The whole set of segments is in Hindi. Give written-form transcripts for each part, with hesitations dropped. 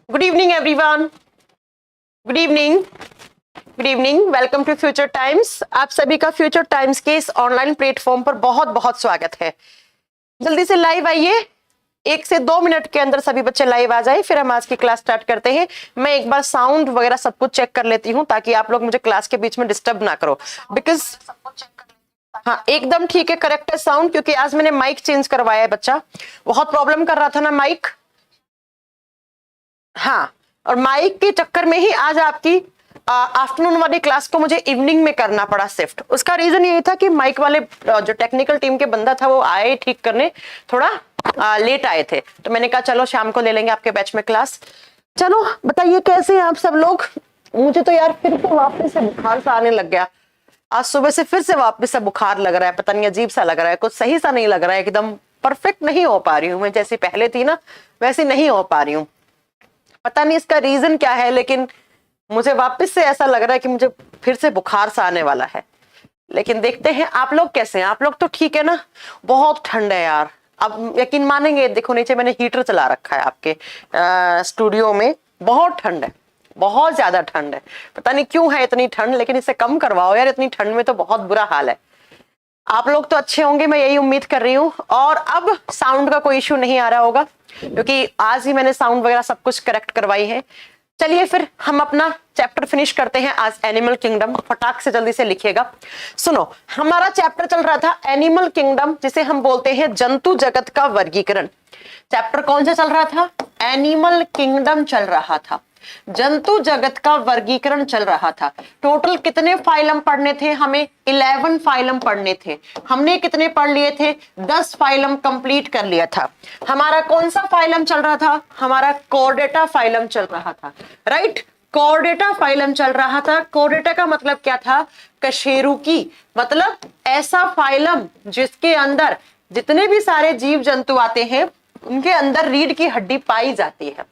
Good evening everyone. Good evening. Good evening. Welcome to Future Times. आप सभी का फ्यूचर टाइम्स के इस ऑनलाइन प्लेटफॉर्म पर बहुत बहुत स्वागत है। जल्दी से लाइव आइए, 1 से 2 मिनट के अंदर सभी बच्चे लाइव आ जाए, फिर हम आज की क्लास स्टार्ट करते हैं। मैं एक बार साउंड वगैरह सब कुछ चेक कर लेती हूँ ताकि आप लोग मुझे क्लास के बीच में डिस्टर्ब ना करो। बिकॉज हाँ, एकदम ठीक है, करेक्ट है साउंड, क्योंकि आज मैंने माइक चेंज करवाया है। बच्चा बहुत प्रॉब्लम कर रहा था ना माइक। हाँ, और माइक के चक्कर में ही आज आपकी आफ्टरनून वाली क्लास को मुझे इवनिंग में करना पड़ा शिफ्ट। उसका रीजन ये था कि माइक वाले जो टेक्निकल टीम के बंदा था वो आए ठीक करने, थोड़ा लेट आए थे, तो मैंने कहा चलो शाम को ले लेंगे आपके बैच में क्लास। चलो बताइए कैसे हैं आप सब लोग। मुझे तो यार फिर से वापस से बुखार सा आने लग गया। आज सुबह से फिर से वापस से बुखार लग रहा है, पता नहीं अजीब सा लग रहा है, कुछ सही सा नहीं लग रहा है, एकदम परफेक्ट नहीं हो पा रही हूँ मैं, जैसी पहले थी ना वैसी नहीं हो पा रही हूँ। पता नहीं इसका रीजन क्या है, लेकिन मुझे वापस से ऐसा लग रहा है कि मुझे फिर से बुखार सा आने वाला है। लेकिन देखते हैं आप लोग कैसे हैं। आप लोग तो ठीक है ना। बहुत ठंड है यार, अब यकीन मानेंगे, देखो नीचे मैंने हीटर चला रखा है आपके स्टूडियो में। बहुत ठंड है, बहुत ज्यादा ठंड है। पता नहीं क्यों है इतनी ठंड, लेकिन इसे कम करवाओ यार, इतनी ठंड में तो बहुत बुरा हाल है। आप लोग तो अच्छे होंगे, मैं यही उम्मीद कर रही हूँ। और अब साउंड का कोई इश्यू नहीं आ रहा होगा, क्योंकि आज ही मैंने साउंड वगैरह सब कुछ करेक्ट करवाई है। चलिए फिर हम अपना चैप्टर फिनिश करते हैं आज, एनिमल किंगडम। फटाक से जल्दी से लिखिएगा। सुनो, हमारा चैप्टर चल रहा था एनिमल किंगडम, जिसे हम बोलते हैं जंतु जगत का वर्गीकरण। चैप्टर कौन सा चल रहा था? एनिमल किंगडम चल रहा था, जंतु जगत का वर्गीकरण चल रहा था। टोटल कितने फाइलम पढ़ने थे हमें? 11 फाइलम पढ़ने थे। हमने कितने पढ़ लिए थे? 10 फाइलम कंप्लीट कर लिया था। हमारा कौन सा फाइलम चल रहा था? हमारा कोर्डेटा फाइलम चल रहा था, राइट। कोर्डेटा फाइलम चल रहा था। कोर्डेटा का मतलब क्या था? कशेरुकी, मतलब ऐसा फाइलम जिसके अंदर जितने भी सारे जीव जंतु आते हैं उनके अंदर रीढ़ की हड्डी पाई जाती है।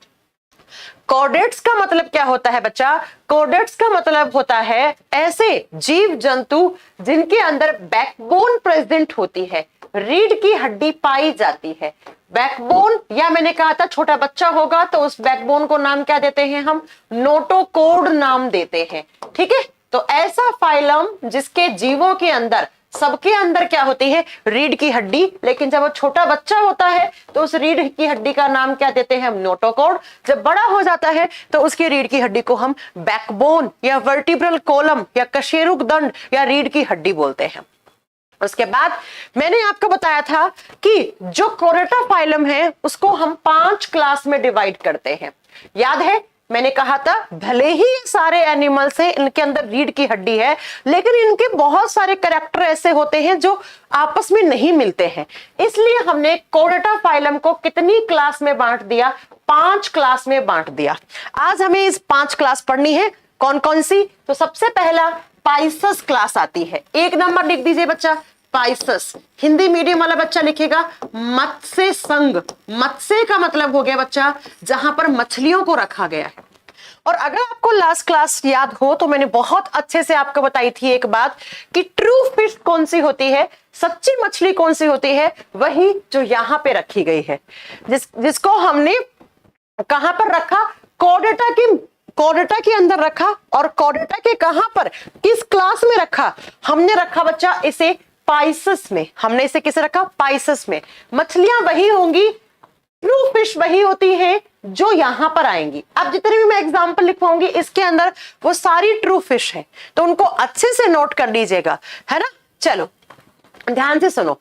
कॉर्डेट्स का मतलब क्या होता है बच्चा? कॉर्डेट्स का मतलब होता है ऐसे जीव जंतु जिनके अंदर बैकबोन प्रेजेंट होती है, रीढ़ की हड्डी पाई जाती है। बैकबोन, या मैंने कहा था छोटा बच्चा होगा तो उस बैकबोन को नाम क्या देते हैं हम? नोटोकॉर्ड नाम देते हैं, ठीक है। तो ऐसा फाइलम जिसके जीवों के अंदर, सबके अंदर क्या होती है? रीढ़ की हड्डी। लेकिन जब वो छोटा बच्चा होता है तो उस रीढ़ की हड्डी का नाम क्या देते हैं हम? नोटोकॉर्ड। जब बड़ा हो जाता है तो उसकी रीढ़ की हड्डी को हम बैकबोन या वर्टिब्रल कॉलम या कशेरुक दंड या रीढ़ की हड्डी बोलते हैं। उसके बाद मैंने आपको बताया था कि जो कोर्डेटा फाइलम है उसको हम 5 क्लास में डिवाइड करते हैं। याद है मैंने कहा था भले ही ये सारे एनिमल्स हैं, इनके अंदर रीढ़ की हड्डी है, लेकिन इनके बहुत सारे कैरेक्टर ऐसे होते हैं जो आपस में नहीं मिलते हैं। इसलिए हमने कोर्डेटा फाइलम को कितनी क्लास में बांट दिया? 5 क्लास में बांट दिया। आज हमें इस 5 क्लास पढ़नी है। कौन कौन सी? तो सबसे पहला पाइसस क्लास आती है। 1 नंबर लिख दीजिए बच्चा, पाइसस। हिंदी मीडियम वाला बच्चा लिखेगा मत्स्य संघ। मत्स्य का मतलब हो गया बच्चा जहां पर मछलियों को रखा गया है। और अगर आपको लास्ट क्लास याद हो तो मैंने बहुत अच्छे से आपको बताई थी एक बात कि ट्रू फिश कौन सी होती है, सच्ची मछली कौन सी होती है? वही जो यहां पे रखी गई है, जिसको हमने कहां पर रखा? कोर्डेटा के अंदर रखा। और कोर्डेटा के कहां पर, किस क्लास में रखा? हमने रखा बच्चा इसे पाइसस में। हमने इसे किसे रखा? पाइसस में। मछलियां वही होंगी, ट्रू फिश वही होती है जो यहां पर आएंगी। अब जितने भी मैं एग्जांपल लिखवाऊंगी इसके अंदर वो सारी ट्रू फिश है, तो उनको अच्छे से नोट कर लीजिएगा, है ना। चलो ध्यान से सुनो,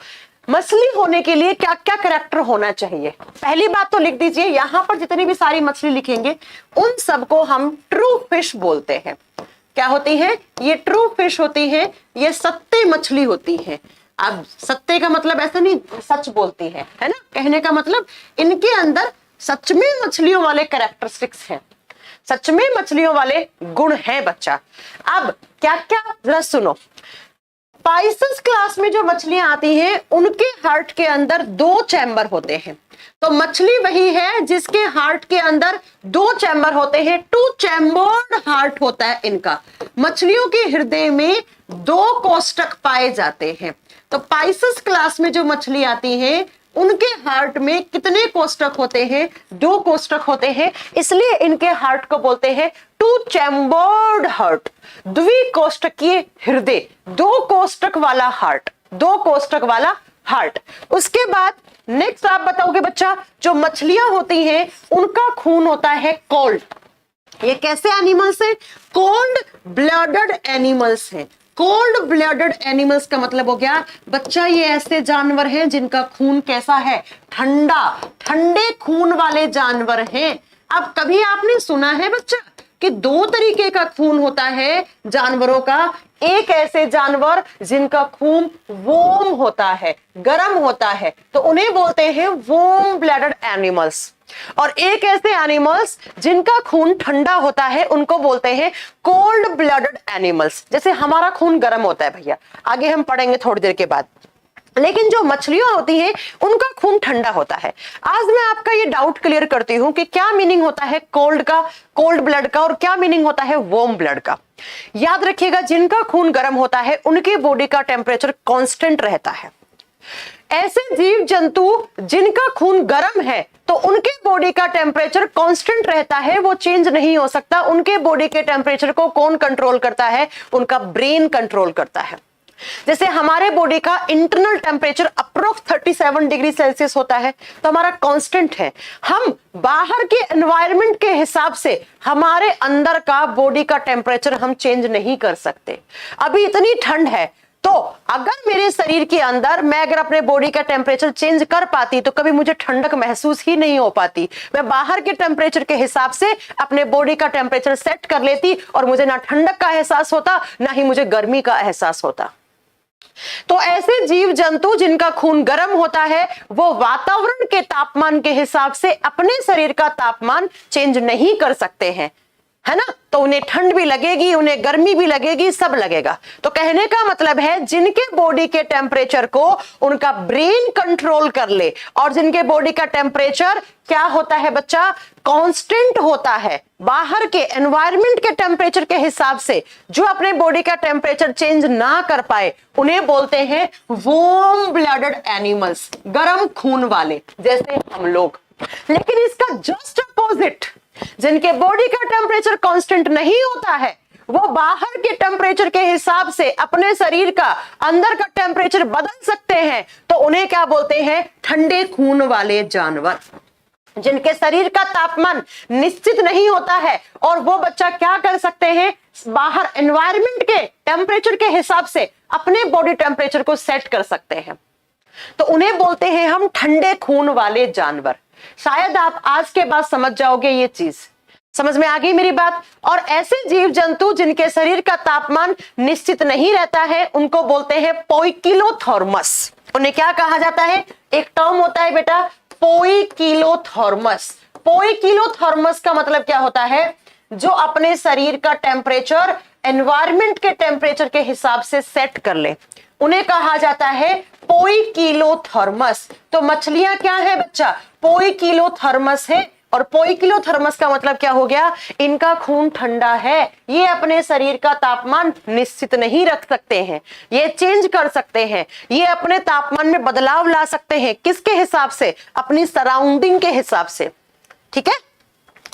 मछली होने के लिए क्या क्या कैरेक्टर होना चाहिए? पहली बात तो लिख दीजिए, यहां पर जितनी भी सारी मछली लिखेंगे उन सबको हम ट्रू फिश बोलते हैं। क्या होती है? ये ट्रू फिश होती है, ये सत्य मछली होती है। अब सत्य का मतलब ऐसा नहीं सच बोलती है ना, कहने का मतलब इनके अंदर सच में मछलियों वाले कैरेक्टरिस्टिक्स हैं, सच में मछलियों वाले गुण हैं बच्चा। अब क्या क्या जरा सुनो, पाइसस क्लास में जो मछलियां आती हैं उनके हार्ट के अंदर 2 चैम्बर होते हैं। तो मछली वही है जिसके हार्ट के अंदर 2 चैम्बर होते हैं, 2 चैम्बर्ड हार्ट होता है इनका। मछलियों के हृदय में 2 कोष्ठक पाए जाते हैं। तो पाइसस क्लास में जो मछली आती है उनके हार्ट में कितने कोष्ठक होते हैं? 2 कोष्ठक होते हैं, इसलिए इनके हार्ट को बोलते हैं टू चैम्बर्ड हार्ट, द्विकोष्ठकीय हृदय, 2 कोष्ठक वाला हार्ट, 2 कोष्ठक वाला हार्ट। उसके बाद नेक्स्ट आप बताओगे बच्चा, जो मछलियां होती हैं उनका खून होता है कोल्ड। ये कैसे एनिमल्स हैं? कोल्ड ब्लडेड एनिमल्स हैं। कोल्ड ब्लडेड एनिमल्स का मतलब हो गया बच्चा, ये ऐसे जानवर हैं जिनका खून कैसा है? ठंडा, ठंडे खून वाले जानवर हैं। अब कभी आपने सुना है बच्चा कि 2 तरीके का खून होता है जानवरों का? एक ऐसे जानवर जिनका खून वार्म होता है, गर्म होता है, तो उन्हें बोलते हैं वार्म ब्लडेड एनिमल्स। और एक ऐसे एनिमल्स जिनका खून ठंडा होता है, उनको बोलते हैं कोल्ड ब्लडेड एनिमल्स। जैसे हमारा खून गर्म होता है भैया, आगे हम पढ़ेंगे थोड़ी देर के बाद, लेकिन जो मछलियां होती हैं उनका खून ठंडा होता है। आज मैं आपका ये डाउट क्लियर करती हूं कि क्या मीनिंग होता है कोल्ड का, कोल्ड ब्लड का, और क्या मीनिंग होता है वार्म ब्लड का। याद रखिएगा, जिनका खून गर्म होता है उनके बॉडी का टेम्परेचर कांस्टेंट रहता है। ऐसे जीव जंतु जिनका खून गर्म है तो उनके बॉडी का टेम्परेचर कांस्टेंट रहता है, वो चेंज नहीं हो सकता। उनके बॉडी के टेम्परेचर को कौन कंट्रोल करता है? उनका ब्रेन कंट्रोल करता है। जैसे हमारे बॉडी का internal temperature approx 37 degree Celsius होता है, तो हमारा कांस्टेंट है। हम बाहर के एनवायरनमेंट के हिसाब से हमारे अंदर का बॉडी का टेम्परेचर हम चेंज नहीं कर सकते। अभी इतनी ठंड है, तो अगर मेरे शरीर के अंदर मैं अगर अपने बॉडी का टेम्परेचर चेंज कर पाती तो कभी मुझे ठंडक महसूस ही नहीं हो पाती। मैं बाहर के टेम्परेचर के हिसाब से अपने बॉडी का टेम्परेचर सेट कर लेती और मुझे ना ठंडक का एहसास होता, ना ही मुझे गर्मी का एहसास होता। तो ऐसे जीव जंतु जिनका खून गर्म होता है, वो वातावरण के तापमान के हिसाब से अपने शरीर का तापमान चेंज नहीं कर सकते हैं, है ना। तो उन्हें ठंड भी लगेगी, उन्हें गर्मी भी लगेगी, सब लगेगा। तो कहने का मतलब है जिनके बॉडी के टेम्परेचर को उनका ब्रेन कंट्रोल कर ले, और जिनके बॉडी का टेम्परेचर क्या होता है बच्चा? कांस्टेंट होता है। बाहर के एनवायरनमेंट के टेम्परेचर के हिसाब से जो अपने बॉडी का टेम्परेचर चेंज ना कर पाए, उन्हें बोलते हैं वार्म ब्लडेड एनिमल्स, गर्म खून वाले, जैसे हम लोग। लेकिन इसका जस्ट अपोजिट, जिनके बॉडी का टेम्परेचर कांस्टेंट नहीं होता है, वो बाहर के टेम्परेचर के हिसाब से अपने शरीर का अंदर का टेम्परेचर बदल सकते हैं, तो उन्हें क्या बोलते हैं? ठंडे खून वाले जानवर। जिनके शरीर का तापमान निश्चित नहीं होता है और वो बच्चा क्या कर सकते हैं? बाहर एनवायरनमेंट के टेम्परेचर के हिसाब से अपने बॉडी टेम्परेचर को सेट कर सकते हैं, तो उन्हें बोलते हैं हम ठंडे खून वाले जानवर। शायद आप आज के बाद समझ जाओगे, ये चीज समझ में आ गई मेरी बात। और ऐसे जीव जंतु जिनके शरीर का तापमान निश्चित नहीं रहता है, उनको बोलते हैं पोइकिलोथर्मस। उन्हें क्या कहा जाता है? एक टर्म होता है बेटा, पोइकिलोथर्मस। पोइकिलोथर्मस का मतलब क्या होता है? जो अपने शरीर का टेम्परेचर एनवायरनमेंट के टेम्परेचर के हिसाब से सेट कर ले, उन्हें कहा जाता है पोइकिलोथर्मस। तो मछलियां क्या है बच्चा? पोइकिलोथर्मस है। और पोइकिलोथर्मस का मतलब क्या हो गया? इनका खून ठंडा है, ये अपने शरीर का तापमान निश्चित नहीं रख सकते हैं, ये चेंज कर सकते हैं, ये अपने तापमान में बदलाव ला सकते हैं। किसके हिसाब से? अपनी सराउंडिंग के हिसाब से। ठीक है,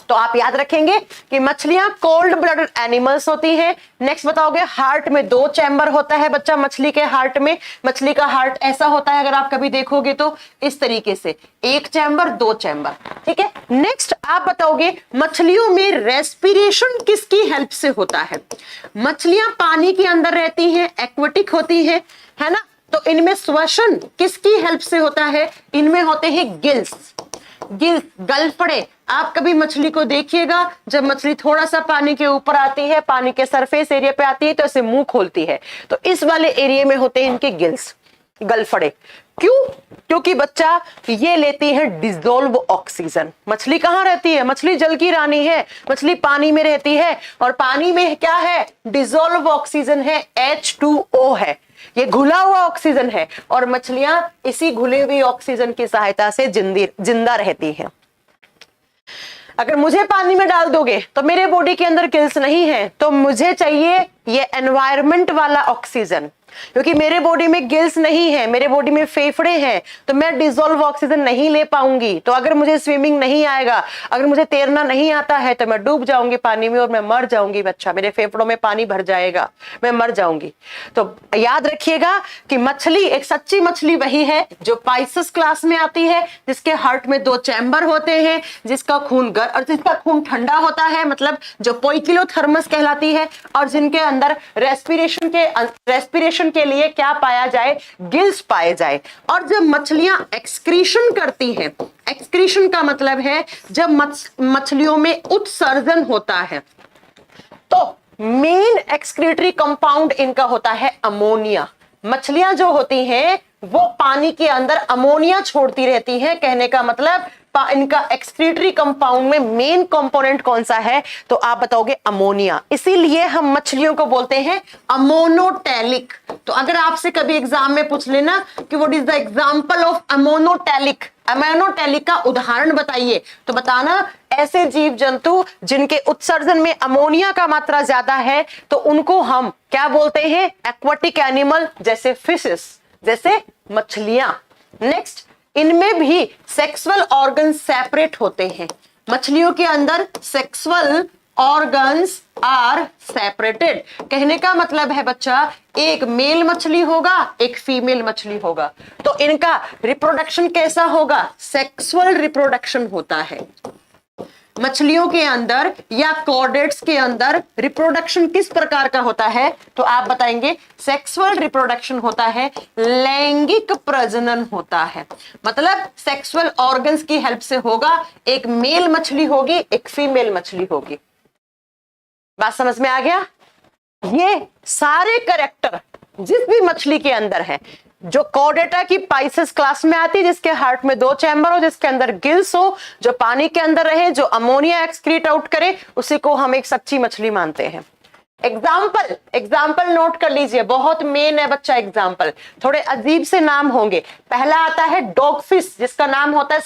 तो आप याद रखेंगे कि मछलियां कोल्ड ब्लडेड एनिमल्स होती हैं। नेक्स्ट बताओगे, हार्ट में 2 चैम्बर होता है बच्चा मछली के हार्ट में। मछली का हार्ट ऐसा होता है, अगर आप कभी देखोगे तो इस तरीके से, 1 चैम्बर 2 चैम्बर। ठीक है, नेक्स्ट आप बताओगे मछलियों में रेस्पिरेशन किसकी हेल्प से होता है? मछलियां पानी के अंदर रहती हैं, एक्वेटिक होती है ना, तो इनमें श्वसन किसकी हेल्प से होता है? इनमें होते हैं गिल्स, गिल्स, गलफड़े। आप कभी मछली को देखिएगा, जब मछली थोड़ा सा पानी के ऊपर आती है, पानी के सरफेस एरिया पे आती है, तो ऐसे मुंह खोलती है, तो इस वाले एरिया में होते हैं इनके गिल्स, गलफड़े। क्यों? क्योंकि बच्चा ये लेती है डिसॉल्व ऑक्सीजन। मछली कहाँ रहती है? मछली जल की रानी है, मछली पानी में रहती है, और पानी में क्या है? डिसॉल्व ऑक्सीजन है, H2O है, ये घुला हुआ ऑक्सीजन है, और मछलियां इसी घुले हुए ऑक्सीजन की सहायता से जिंदा रहती हैं। अगर मुझे पानी में डाल दोगे तो मेरे बॉडी के अंदर गिल्स नहीं है, तो मुझे चाहिए ये एनवायरमेंट वाला ऑक्सीजन, क्योंकि मेरे बॉडी में गिल्स नहीं है, मेरे बॉडी में फेफड़े हैं, तो मैं डिसॉल्व ऑक्सीजन नहीं ले पाऊंगी। तो अगर मुझे स्विमिंग नहीं आएगा, अगर मुझे तैरना नहीं आता है, तो मैं डूब जाऊंगी पानी में और मैं मर जाऊंगी बच्चा, मेरे फेफड़ों में पानी भर जाएगा, मैं मर जाऊंगी। तो याद रखिएगा कि मछली, एक सच्ची मछली वही है जो पाइसेस क्लास में आती है, जिसके हार्ट में 2 चैम्बर होते हैं, जिसका खून ठंडा होता है, मतलब जो पोइकिलोथर्मस कहलाती है, और जिनके अंदर रेस्पिरेशन के लिए क्या पाया जाए, गिल्स पाए जाए। और जब मछलियां एक्सक्रीशन करती हैं, एक्सक्रीशन का मतलब है जब मछलियों में उत्सर्जन होता है, तो मेन एक्सक्रीटरी कंपाउंड इनका होता है अमोनिया। मछलियां जो होती हैं वो पानी के अंदर अमोनिया छोड़ती रहती हैं, कहने का मतलब इनका एक्सक्रीटरी कंपाउंड में मेन कंपोनेंट कौन सा है, तो आप बताओगे अमोनिया। इसीलिए हम मछलियों को बोलते हैं अमोनोटैलिक। तो अगर आपसे कभी एग्जाम में पूछ लेना कि what is the example of ammonotelic, ammonotelic का उदाहरण बताइए, तो बताना ऐसे जीव जंतु जिनके उत्सर्जन में अमोनिया का मात्रा ज्यादा है, तो उनको हम क्या बोलते हैं, एक्वाटिक एनिमल, जैसे फिशेस, जैसे मछलियां। नेक्स्ट, इनमें भी सेक्सुअल ऑर्गन सेपरेट होते हैं। मछलियों के अंदर सेक्सुअल ऑर्गन्स आर सेपरेटेड। कहने का मतलब है बच्चा, एक मेल मछली होगा, एक फीमेल मछली होगा, तो इनका रिप्रोडक्शन कैसा होगा, सेक्सुअल रिप्रोडक्शन होता है। मछलियों के अंदर या कॉर्डेट्स के अंदर रिप्रोडक्शन किस प्रकार का होता है, तो आप बताएंगे सेक्सुअल रिप्रोडक्शन होता है, लैंगिक प्रजनन होता है। मतलब सेक्सुअल ऑर्गन्स की हेल्प से होगा, एक मेल मछली होगी, एक फीमेल मछली होगी। बात समझ में आ गया? ये सारे कैरेक्टर जिस भी मछली के अंदर है, जो कॉर्डेटा की पाइसेस क्लास में आती है, जिसके हार्ट में 2 चैम्बर हो, जिसके अंदर गिल्स हो, जो पानी के अंदर रहे, जो अमोनिया एक्सक्रीट आउट करे, उसी को हम एक सच्ची मछली मानते हैं। एग्जाम्पल नोट कर लीजिए, बहुत मेन है बच्चा एग्जाम्पल। थोड़े अजीब से नाम होंगे। पहला आता है डॉगफिश, जिसका नाम होता है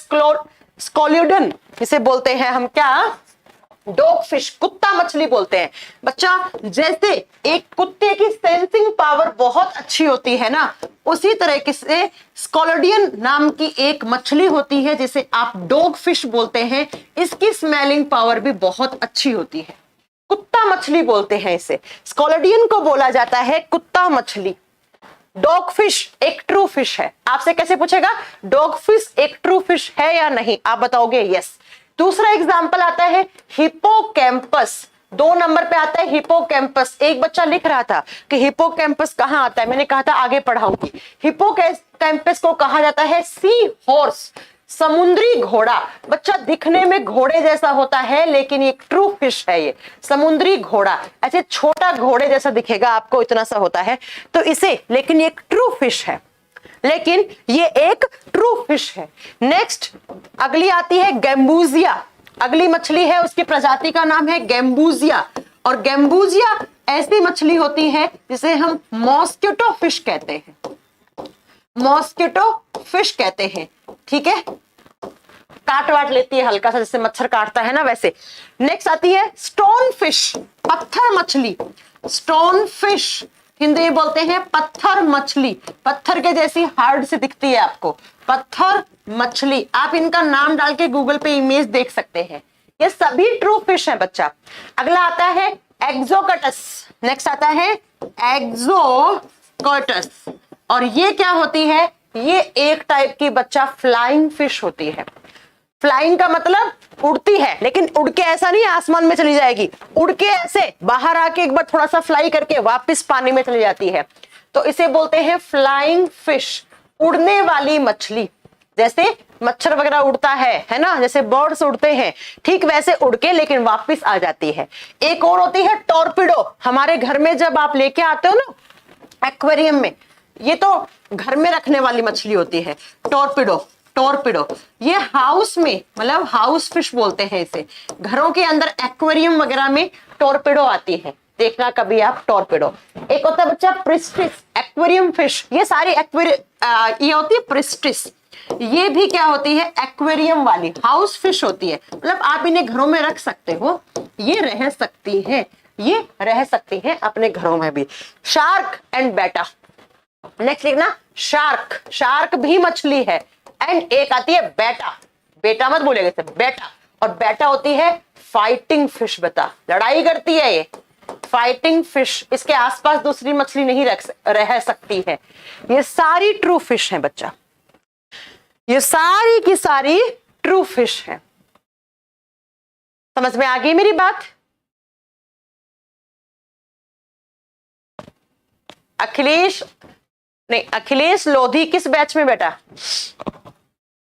स्कोलिडन, जिसे बोलते हैं हम क्या, डॉगफिश, कुत्ता मछली बोलते हैं। बच्चा, जैसे एक कुत्ते की सेंसिंग पावर बहुत अच्छी होती है ना, उसी तरह से स्कोलिडियन नाम की एक मछली होती है, जिसे आप डॉगफिश बोलते हैं। इसकी स्मेलिंग पावर भी बहुत अच्छी होती है, कुत्ता मछली बोलते हैं इसे। स्कोलिडियन को बोला जाता है कुत्ता मछली। डॉगफिश एक ट्रू फिश है। आपसे कैसे पूछेगा, डॉगफिश एक ट्रू फिश है या नहीं, आप बताओगे यस। दूसरा एग्जाम्पल आता है हिप्पोकैम्पस, 2 नंबर पे आता है हिप्पोकैम्पस। एक बच्चा लिख रहा था कि हिप्पोकैम्पस कहां आता है, मैंने कहा था आगे पढ़ाऊंगी। हिप्पोकैम्पस को कहा जाता है सी हॉर्स, समुद्री घोड़ा। बच्चा, दिखने में घोड़े जैसा होता है, लेकिन एक ट्रू फिश है ये, समुद्री घोड़ा। ऐसे छोटा घोड़े जैसा दिखेगा आपको, इतना सा होता है, तो इसे, लेकिन ये एक ट्रू फिश है, लेकिन ये एक ट्रू फिश है। नेक्स्ट अगली आती है गैम्बूजिया। अगली मछली है, उसकी प्रजाति का नाम है गैम्बूजिया। और गैम्बूजिया ऐसी मछली होती है जिसे हम मॉस्किटो फिश कहते हैं, मॉस्किटो फिश कहते हैं। ठीक है, काट वाट लेती है हल्का सा, जैसे मच्छर काटता है ना वैसे। नेक्स्ट आती है स्टोन फिश, पत्थर मछली। स्टोन फिश हिंदी में बोलते हैं पत्थर मछली, पत्थर के जैसी हार्ड से दिखती है आपको, पत्थर मछली। आप इनका नाम डाल के गूगल पे इमेज देख सकते हैं। ये सभी ट्रू फिश है बच्चा। अगला आता है एक्सोकटस। नेक्स्ट आता है एक्सोकटस, और ये क्या होती है, ये एक टाइप की बच्चा फ्लाइंग फिश होती है। फ्लाइंग का मतलब उड़ती है, लेकिन उड़ के ऐसा नहीं आसमान में चली जाएगी, उड़ के ऐसे बाहर आके एक बार थोड़ा सा फ्लाई करके वापस पानी में चली जाती है, तो इसे बोलते हैं फ्लाइंग फिश, उड़ने वाली मछली। जैसे मच्छर वगैरह उड़ता है ना, जैसे बर्ड्स उड़ते हैं, ठीक वैसे उड़ के लेकिन वापस आ जाती है। एक और होती है टॉर्पिडो। हमारे घर में जब आप लेके आते हो ना एक्वेरियम में, ये तो घर में रखने वाली मछली होती है, टॉर्पिडो। टॉर्पिडो ये हाउस में, मतलब हाउस फिश बोलते हैं इसे, घरों के अंदर एक्वेरियम वगैरह में टॉर्पिडो आती है, देखना कभी आप टॉर्पिडो। एक होता है बच्चा प्रिस्टिस, एक्वेरियम फिश। ये सारी ये होती है प्रिस्टिस। ये भी क्या होती है, एक्वेरियम वाली हाउस फिश होती है, मतलब आप इन्हें घरों में रख सकते हो, ये रह सकती है। ये रह सकती हैं अपने घरों में भी। शार्क एंड बेटा, नेक्स्ट लिखना शार्क, शार्क भी मछली है। एंड एक आती है बेटा, बेटा मत बोलेगा इसे, बेटा, और बेटा होती है फाइटिंग फिश। बता, लड़ाई करती है ये फाइटिंग फिश, इसके आसपास दूसरी मछली नहीं रह सकती है। ये सारी ट्रू फिश है बच्चा, ये सारी की सारी ट्रू फिश है। समझ में आ गई मेरी बात? अखिलेश नहीं, अखिलेश लोधी किस बैच में बेटा?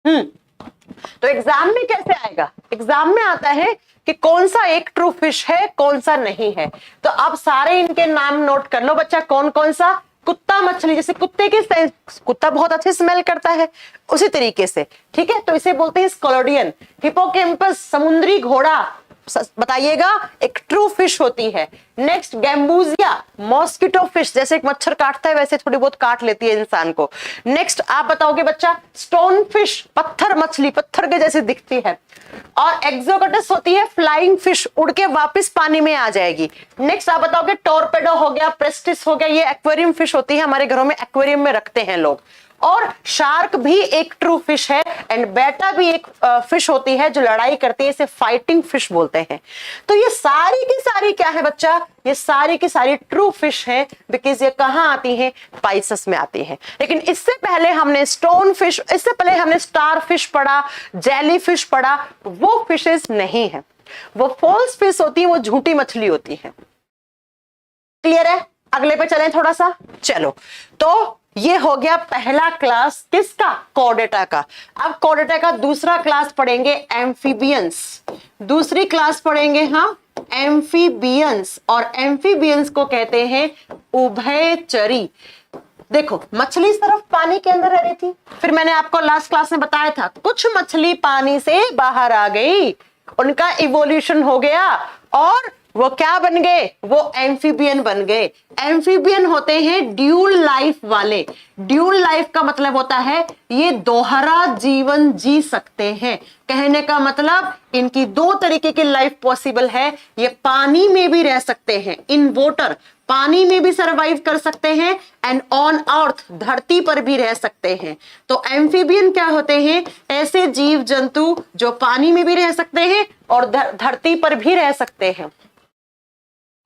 तो एग्जाम में कैसे आएगा? एग्जाम में आता है कि कौन सा एक ट्रू फिश है, कौन सा नहीं है। तो आप सारे इनके नाम नोट कर लो बच्चा, कौन कौन सा। कुत्ता मछली, जैसे कुत्ते की कुत्ता बहुत अच्छी स्मेल करता है, उसी तरीके से, ठीक है, तो इसे बोलते हैं स्कोलोडियन। हिपोकैम्पस समुद्री घोड़ा, बताइएगा एक ट्रू फिश होती है। नेक्स्ट गैम्बूजिया मॉस्किटो फिश, जैसे एक मच्छर काटता है वैसे थोड़ी बहुत काट लेती है इंसान को। नेक्स्ट आप बताओगे बच्चा स्टोन फिश, पत्थर मछली, पत्थर के जैसे दिखती है। और एक्सोगोटस होती है फ्लाइंग फिश, उड़ के वापस पानी में आ जाएगी। नेक्स्ट आप बताओगे टोरपेडो हो गया, प्रेस्टिस हो गया, ये एक्वेरियम फिश होती है, हमारे घरों में एक्वेरियम में रखते हैं लोग। और शार्क भी एक ट्रू फिश है एंड बेटा भी एक फिश होती है जो लड़ाई करती है, इसे फाइटिंग फिश बोलते हैं। तो ये सारी की सारी क्या है बच्चा? ये सारी की सारी ट्रू फिश है, बिकॉज ये कहां आती है? पाइसेस में आती है। लेकिन इससे पहले हमने स्टोन फिश, इससे पहले हमने स्टार फिश पढ़ा, जेली फिश पढ़ा, वो फिशेस नहीं है, वो फॉल्स फिश होती है, वो झूठी मछली होती है। क्लियर है? अगले पे चलें थोड़ा सा, चलो। तो ये हो गया पहला क्लास किसका? कॉर्डेटा का। अब कॉर्डेटा का दूसरा क्लास पढ़ेंगे एम्फीबियंस, दूसरी क्लास पढ़ेंगे हम एम्फीबियंस, और एम्फीबियंस को कहते हैं उभयचरी। देखो मछली सिर्फ पानी के अंदर रह रही थी, फिर मैंने आपको लास्ट क्लास में बताया था कुछ मछली पानी से बाहर आ गई, उनका इवोल्यूशन हो गया और वो क्या बन गए? वो एम्फीबियन बन गए। एम्फीबियन होते हैं ड्यूल लाइफ वाले। ड्यूल लाइफ का मतलब होता है ये दोहरा जीवन जी सकते हैं। कहने का मतलब इनकी दो तरीके की लाइफ पॉसिबल है। ये पानी में भी रह सकते हैं, इन वाटर, पानी में भी सरवाइव कर सकते हैं, एंड ऑन अर्थ, धरती पर भी रह सकते हैं। तो एम्फीबियन क्या होते हैं? ऐसे जीव जंतु जो पानी में भी रह सकते हैं और धरती पर भी रह सकते हैं।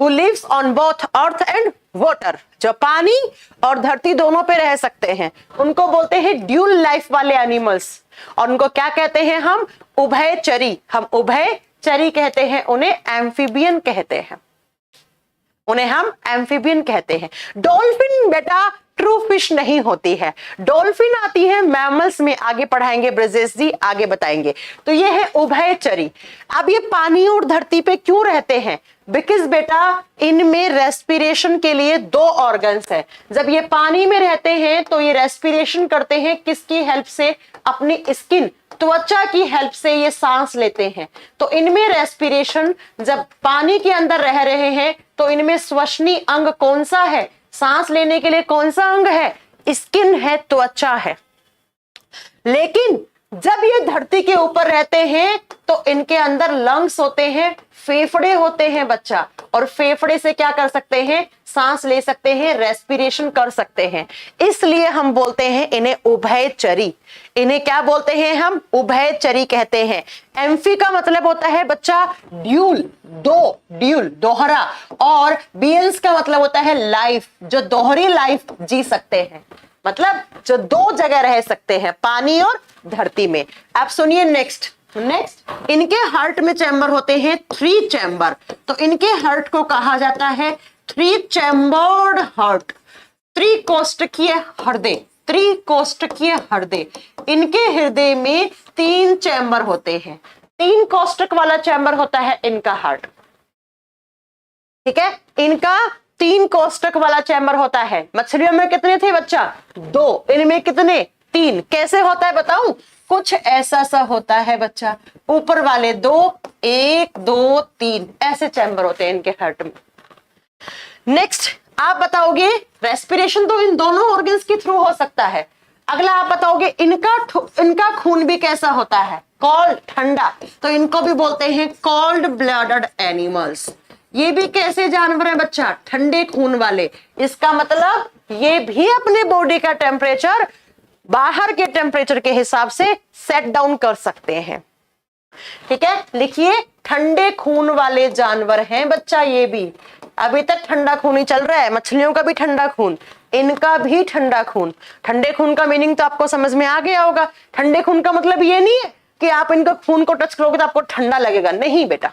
Who lives on both earth and water, जो पानी और धरती दोनों पे रह सकते हैं, उनको बोलते हैं ड्यूल लाइफ वाले एनिमल्स। और उनको क्या कहते हैं हम? उभयचरी। हम उभयचरी कहते हैं, उन्हें एम्फीबियन कहते हैं, उन्हें हम एम्फीबियन कहते हैं। डॉल्फिन बेटा ट्रू फिश नहीं होती है, डॉल्फिन आती है मैमल्स में, आगे पढ़ाएंगे ब्रजेश जी, आगे बताएंगे। तो ये है उभयचरी। अब ये पानी और धरती पे क्यों रहते हैं? बिकॉज बेटा इनमें रेस्पिरेशन के लिए दो ऑर्गन्स है। जब ये पानी में रहते हैं तो ये रेस्पिरेशन करते हैं, किसकी हेल्प से? अपनी स्किन, त्वचा की हेल्प से ये सांस लेते हैं। तो इनमें रेस्पिरेशन, जब पानी के अंदर रह रहे हैं तो इनमें श्वसनी अंग कौन सा है? सांस लेने के लिए कौन सा अंग है? स्किन है, त्वचा है। लेकिन जब ये धरती के ऊपर रहते हैं तो इनके अंदर लंग्स होते हैं, फेफड़े होते हैं बच्चा, और फेफड़े से क्या कर सकते हैं? सांस ले सकते हैं, रेस्पिरेशन कर सकते हैं। इसलिए हम बोलते हैं इन्हें उभयचरी। इन्हें क्या बोलते हैं हम? उभयचरी कहते हैं। एम्फी का मतलब होता है बच्चा ड्यूल, दो, ड्यूल दोहरा, और बियंस का मतलब होता है लाइफ, जो दोहरी लाइफ जी सकते हैं, मतलब जो दो जगह रह सकते हैं, पानी और धरती में। आप सुनिए नेक्स्ट इनके हार्ट में चैम्बर होते हैं 3 चैम्बर। तो इनके हार्ट को कहा जाता है 3 चैम्बर्ड हार्ट, त्रिकोष्ठकीय हृदय, त्रिकोष्ठकीय हृदय। इनके हृदय में 3 चैम्बर होते हैं, 3 कोष्ठक वाला चैम्बर होता है इनका हार्ट, ठीक है। इनका 3 कोष्ठक वाला चैम्बर होता है। मछलियों में कितने थे बच्चा? 2, इनमें कितने? 3। कैसे होता है बताऊं? कुछ ऐसा सा होता है बच्चा, ऊपर वाले 2, 1, 2, 3 ऐसे चैम्बर होते हैं इनके हार्ट में। नेक्स्ट आप बताओगे रेस्पिरेशन तो इन दोनों ऑर्गन्स के थ्रू हो सकता है। अगला आप बताओगे इनका खून भी कैसा होता है? कोल्ड, ठंडा। तो इनको भी बोलते हैं कोल्ड ब्लडेड एनिमल्स। ये भी कैसे जानवर है बच्चा? ठंडे खून वाले। इसका मतलब ये भी अपने बॉडी का टेम्परेचर बाहर के टेम्परेचर के हिसाब से सेट डाउन कर सकते हैं। ठीक है, लिखिए ठंडे खून वाले जानवर हैं बच्चा ये भी। अभी तक ठंडा खून ही चल रहा है, मछलियों का भी ठंडा खून, इनका भी ठंडा खून। ठंडे खून का मीनिंग तो आपको समझ में आ गया होगा। ठंडे खून का मतलब ये नहीं है कि आप इनका खून को टच करोगे तो आपको ठंडा लगेगा, नहीं बेटा।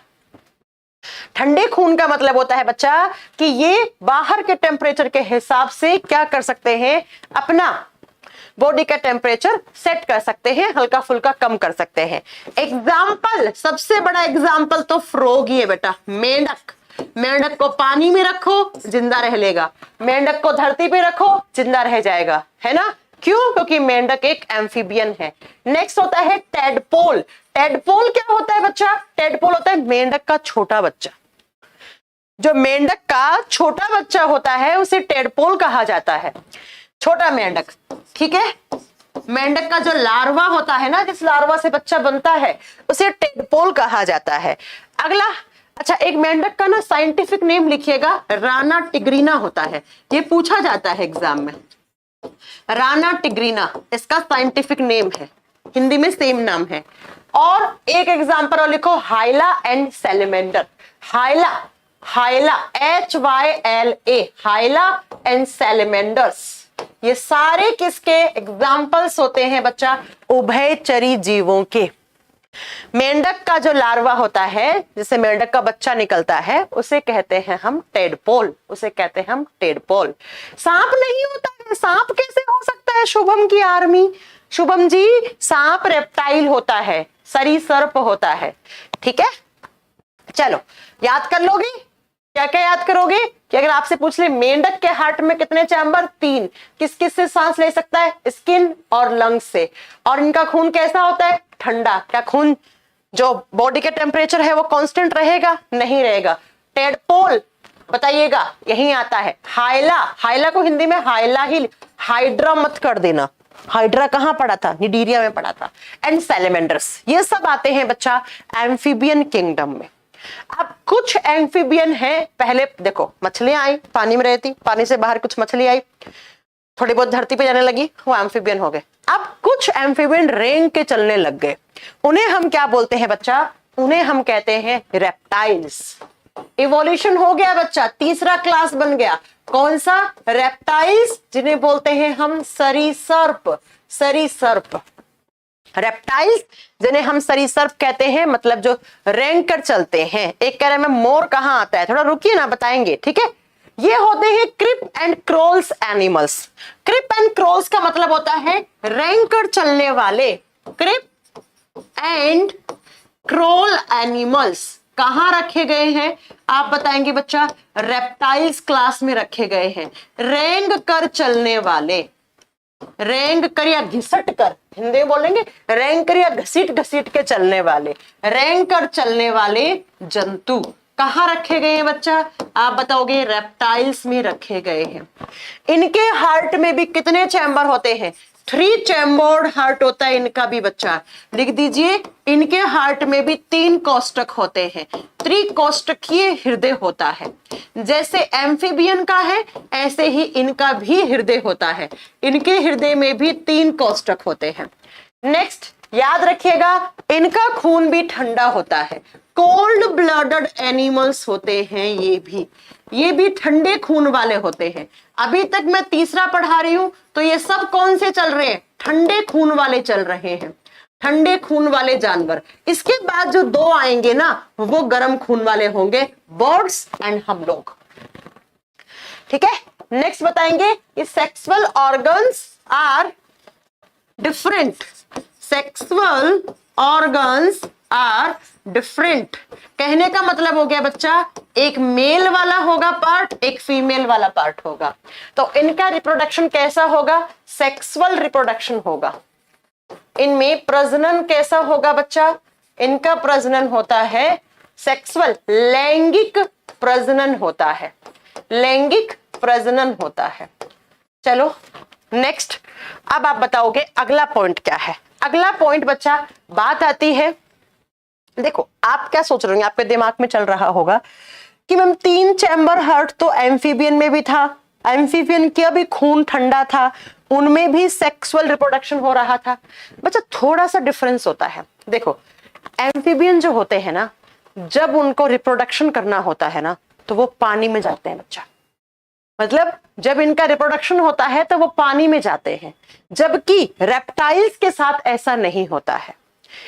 ठंडे खून का मतलब होता है बच्चा कि ये बाहर के टेम्परेचर के हिसाब से क्या कर सकते हैं, अपना बॉडी का टेम्परेचर सेट कर सकते हैं, हल्का फुल्का कम कर सकते हैं। एग्जाम्पल, सबसे बड़ा एग्जाम्पल तो फ्रॉग ही है बेटा, मेंढक। मेंढक को पानी में रखो जिंदा रह लेगा, मेंढक को धरती पे रखो जिंदा रह जाएगा, है ना? क्यों? क्योंकि मेंढक एक एम्फीबियन है। नेक्स्ट होता है टेडपोल। टेडपोल क्या होता है बच्चा? टेडपोल होता है मेंढक का छोटा बच्चा। जो मेंढक का छोटा बच्चा होता है उसे टेडपोल कहा जाता है, छोटा मेंढक। ठीक है, मेंढक का जो लार्वा होता है ना, जिस लार्वा से बच्चा बनता है, उसे टेडपोल कहा जाता है। अगला, अच्छा, एक मेंढक का ना साइंटिफिक नेम लिखिएगा, राना टिग्रीना होता है। ये पूछा जाता है एग्जाम में, राना टिग्रीना इसका साइंटिफिक नेम है, हिंदी में सेम नाम है। और एक एग्जांपल और लिखो, hyla and salamander. Hyla, hyla HYLA, hyla and salamanders, ये सारे किसके एग्जाम्पल्स होते हैं बच्चा? उभयचरी जीवों के। मेंढक का जो लार्वा होता है, जिससे मेंढक का बच्चा निकलता है, उसे कहते हैं हम टेडपोल, उसे कहते हैं हम टेडपोल। सांप नहीं होता है, सांप कैसे हो सकता है शुभम की आर्मी? शुभम जी, सांप रेप्टाइल होता है, सरीसृप होता है। ठीक है, चलो याद कर लोगे? क्या क्या याद करोगे कि अगर आपसे पूछ ले मेंढक के हार्ट में कितने चैम्बर? 3। किस किस से सांस ले सकता है? स्किन और लंग्स से। और इनका खून कैसा होता है? ठंडा। क्या खून जो बॉडी के टेम्परेचर है वो कांस्टेंट रहेगा? नहीं रहेगा। टेडपोल बताइएगा, यही आता है। हाइला, हाइला को हिंदी में हाइला ही, हाइड्रा मत कर देना, हाइड्रा कहां पड़ा था? निडीरिया में पड़ा था। एंड सैलेमेंडर्स, ये सब आते हैं बच्चा एम्फीबियन किंगडम में। अब कुछ एम्फीबियन है, पहले देखो मछलियां आई, पानी में रहती, पानी से बाहर कुछ मछली आई, थोड़ी बहुत धरती पे जाने लगी, वो एम्फीबियन हो गए। अब कुछ एम्फीबियन रेंग के चलने लग गए, उन्हें हम क्या बोलते हैं बच्चा? उन्हें हम कहते हैं रेप्टाइल्स। इवोल्यूशन हो गया बच्चा, तीसरा क्लास बन गया। कौन सा? रेप्टाइल्स, जिन्हें बोलते हैं हम सरीसर्प। सरीसर्प, रेप्टाइल्स जिन्हें हम सरीसर्प कहते हैं, मतलब जो रेंग कर चलते हैं। एक कह रहे हैं मोर कहां आता है, थोड़ा रुकिए ना, बताएंगे। ठीक है, ये होते हैं क्रिप एंड क्रोल्स एनिमल्स। क्रिप एंड क्रोल्स का मतलब होता है रेंग कर चलने वाले। क्रिप एंड क्रोल एनिमल्स कहां रखे गए हैं? आप बताएंगे बच्चा, रेप्टाइल्स क्लास में रखे गए हैं। रेंग कर चलने वाले, रेंग कर या घिसट कर, हिंदी में बोलेंगे रेंग कर या घसीट घसीट के चलने वाले, रेंग कर चलने वाले जंतु कहां रखे गए हैं बच्चा? आप बताओगे, रेप्टाइल्स में रखे गए हैं। इनके हार्ट में भी कितने चैम्बर होते हैं? 3 चैम्बर्ड हार्ट होता है इनका भी बच्चा। लिख दीजिए, इनके हार्ट में भी 3 कोष्ठक होते हैं, त्रिकोष्ठकीय हृदय होता है। जैसे एम्फीबियन का है, ऐसे ही इनका भी हृदय होता है। इनके हृदय में भी 3 कोष्ठक होते हैं। नेक्स्ट याद रखिएगा, इनका खून भी ठंडा होता है। कोल्ड ब्लडेड एनिमल्स होते हैं ये भी ठंडे खून वाले होते हैं। अभी तक मैं तीसरा पढ़ा रही हूं, तो ये सब कौन से चल रहे हैं? ठंडे खून वाले चल रहे हैं, ठंडे खून वाले जानवर। इसके बाद जो 2 आएंगे ना, वो गर्म खून वाले होंगे, बर्ड्स एंड हम लोग। ठीक है, नेक्स्ट बताएंगे कि sexual organs are different. Sexual organs are different, कहने का मतलब हो गया बच्चा, एक मेल वाला होगा पार्ट, एक फीमेल वाला पार्ट होगा। तो इनका रिप्रोडक्शन कैसा होगा? सेक्सुअल रिप्रोडक्शन होगा। इनमें प्रजनन कैसा होगा बच्चा? इनका प्रजनन होता है सेक्सुअल, लैंगिक प्रजनन होता है, लैंगिक प्रजनन होता है। चलो नेक्स्ट, अब आप बताओगे अगला पॉइंट क्या है? अगला पॉइंट बच्चा, बात आती है, देखो आप क्या सोच रहे होंगे, आपके दिमाग में चल रहा होगा कि मैम 3 चैम्बर हार्ट तो एम्फीबियन में भी था, एम्फीबियन का भी खून ठंडा था, उनमें भी सेक्सुअल रिप्रोडक्शन हो रहा था। बच्चा थोड़ा सा डिफरेंस होता है। देखो एम्फीबियन जो होते हैं ना, जब उनको रिप्रोडक्शन करना होता है ना तो वो पानी में जाते हैं बच्चा, मतलब जब इनका रिप्रोडक्शन होता है तो वो पानी में जाते हैं, जबकि रेप्टाइल्स के साथ ऐसा नहीं होता है।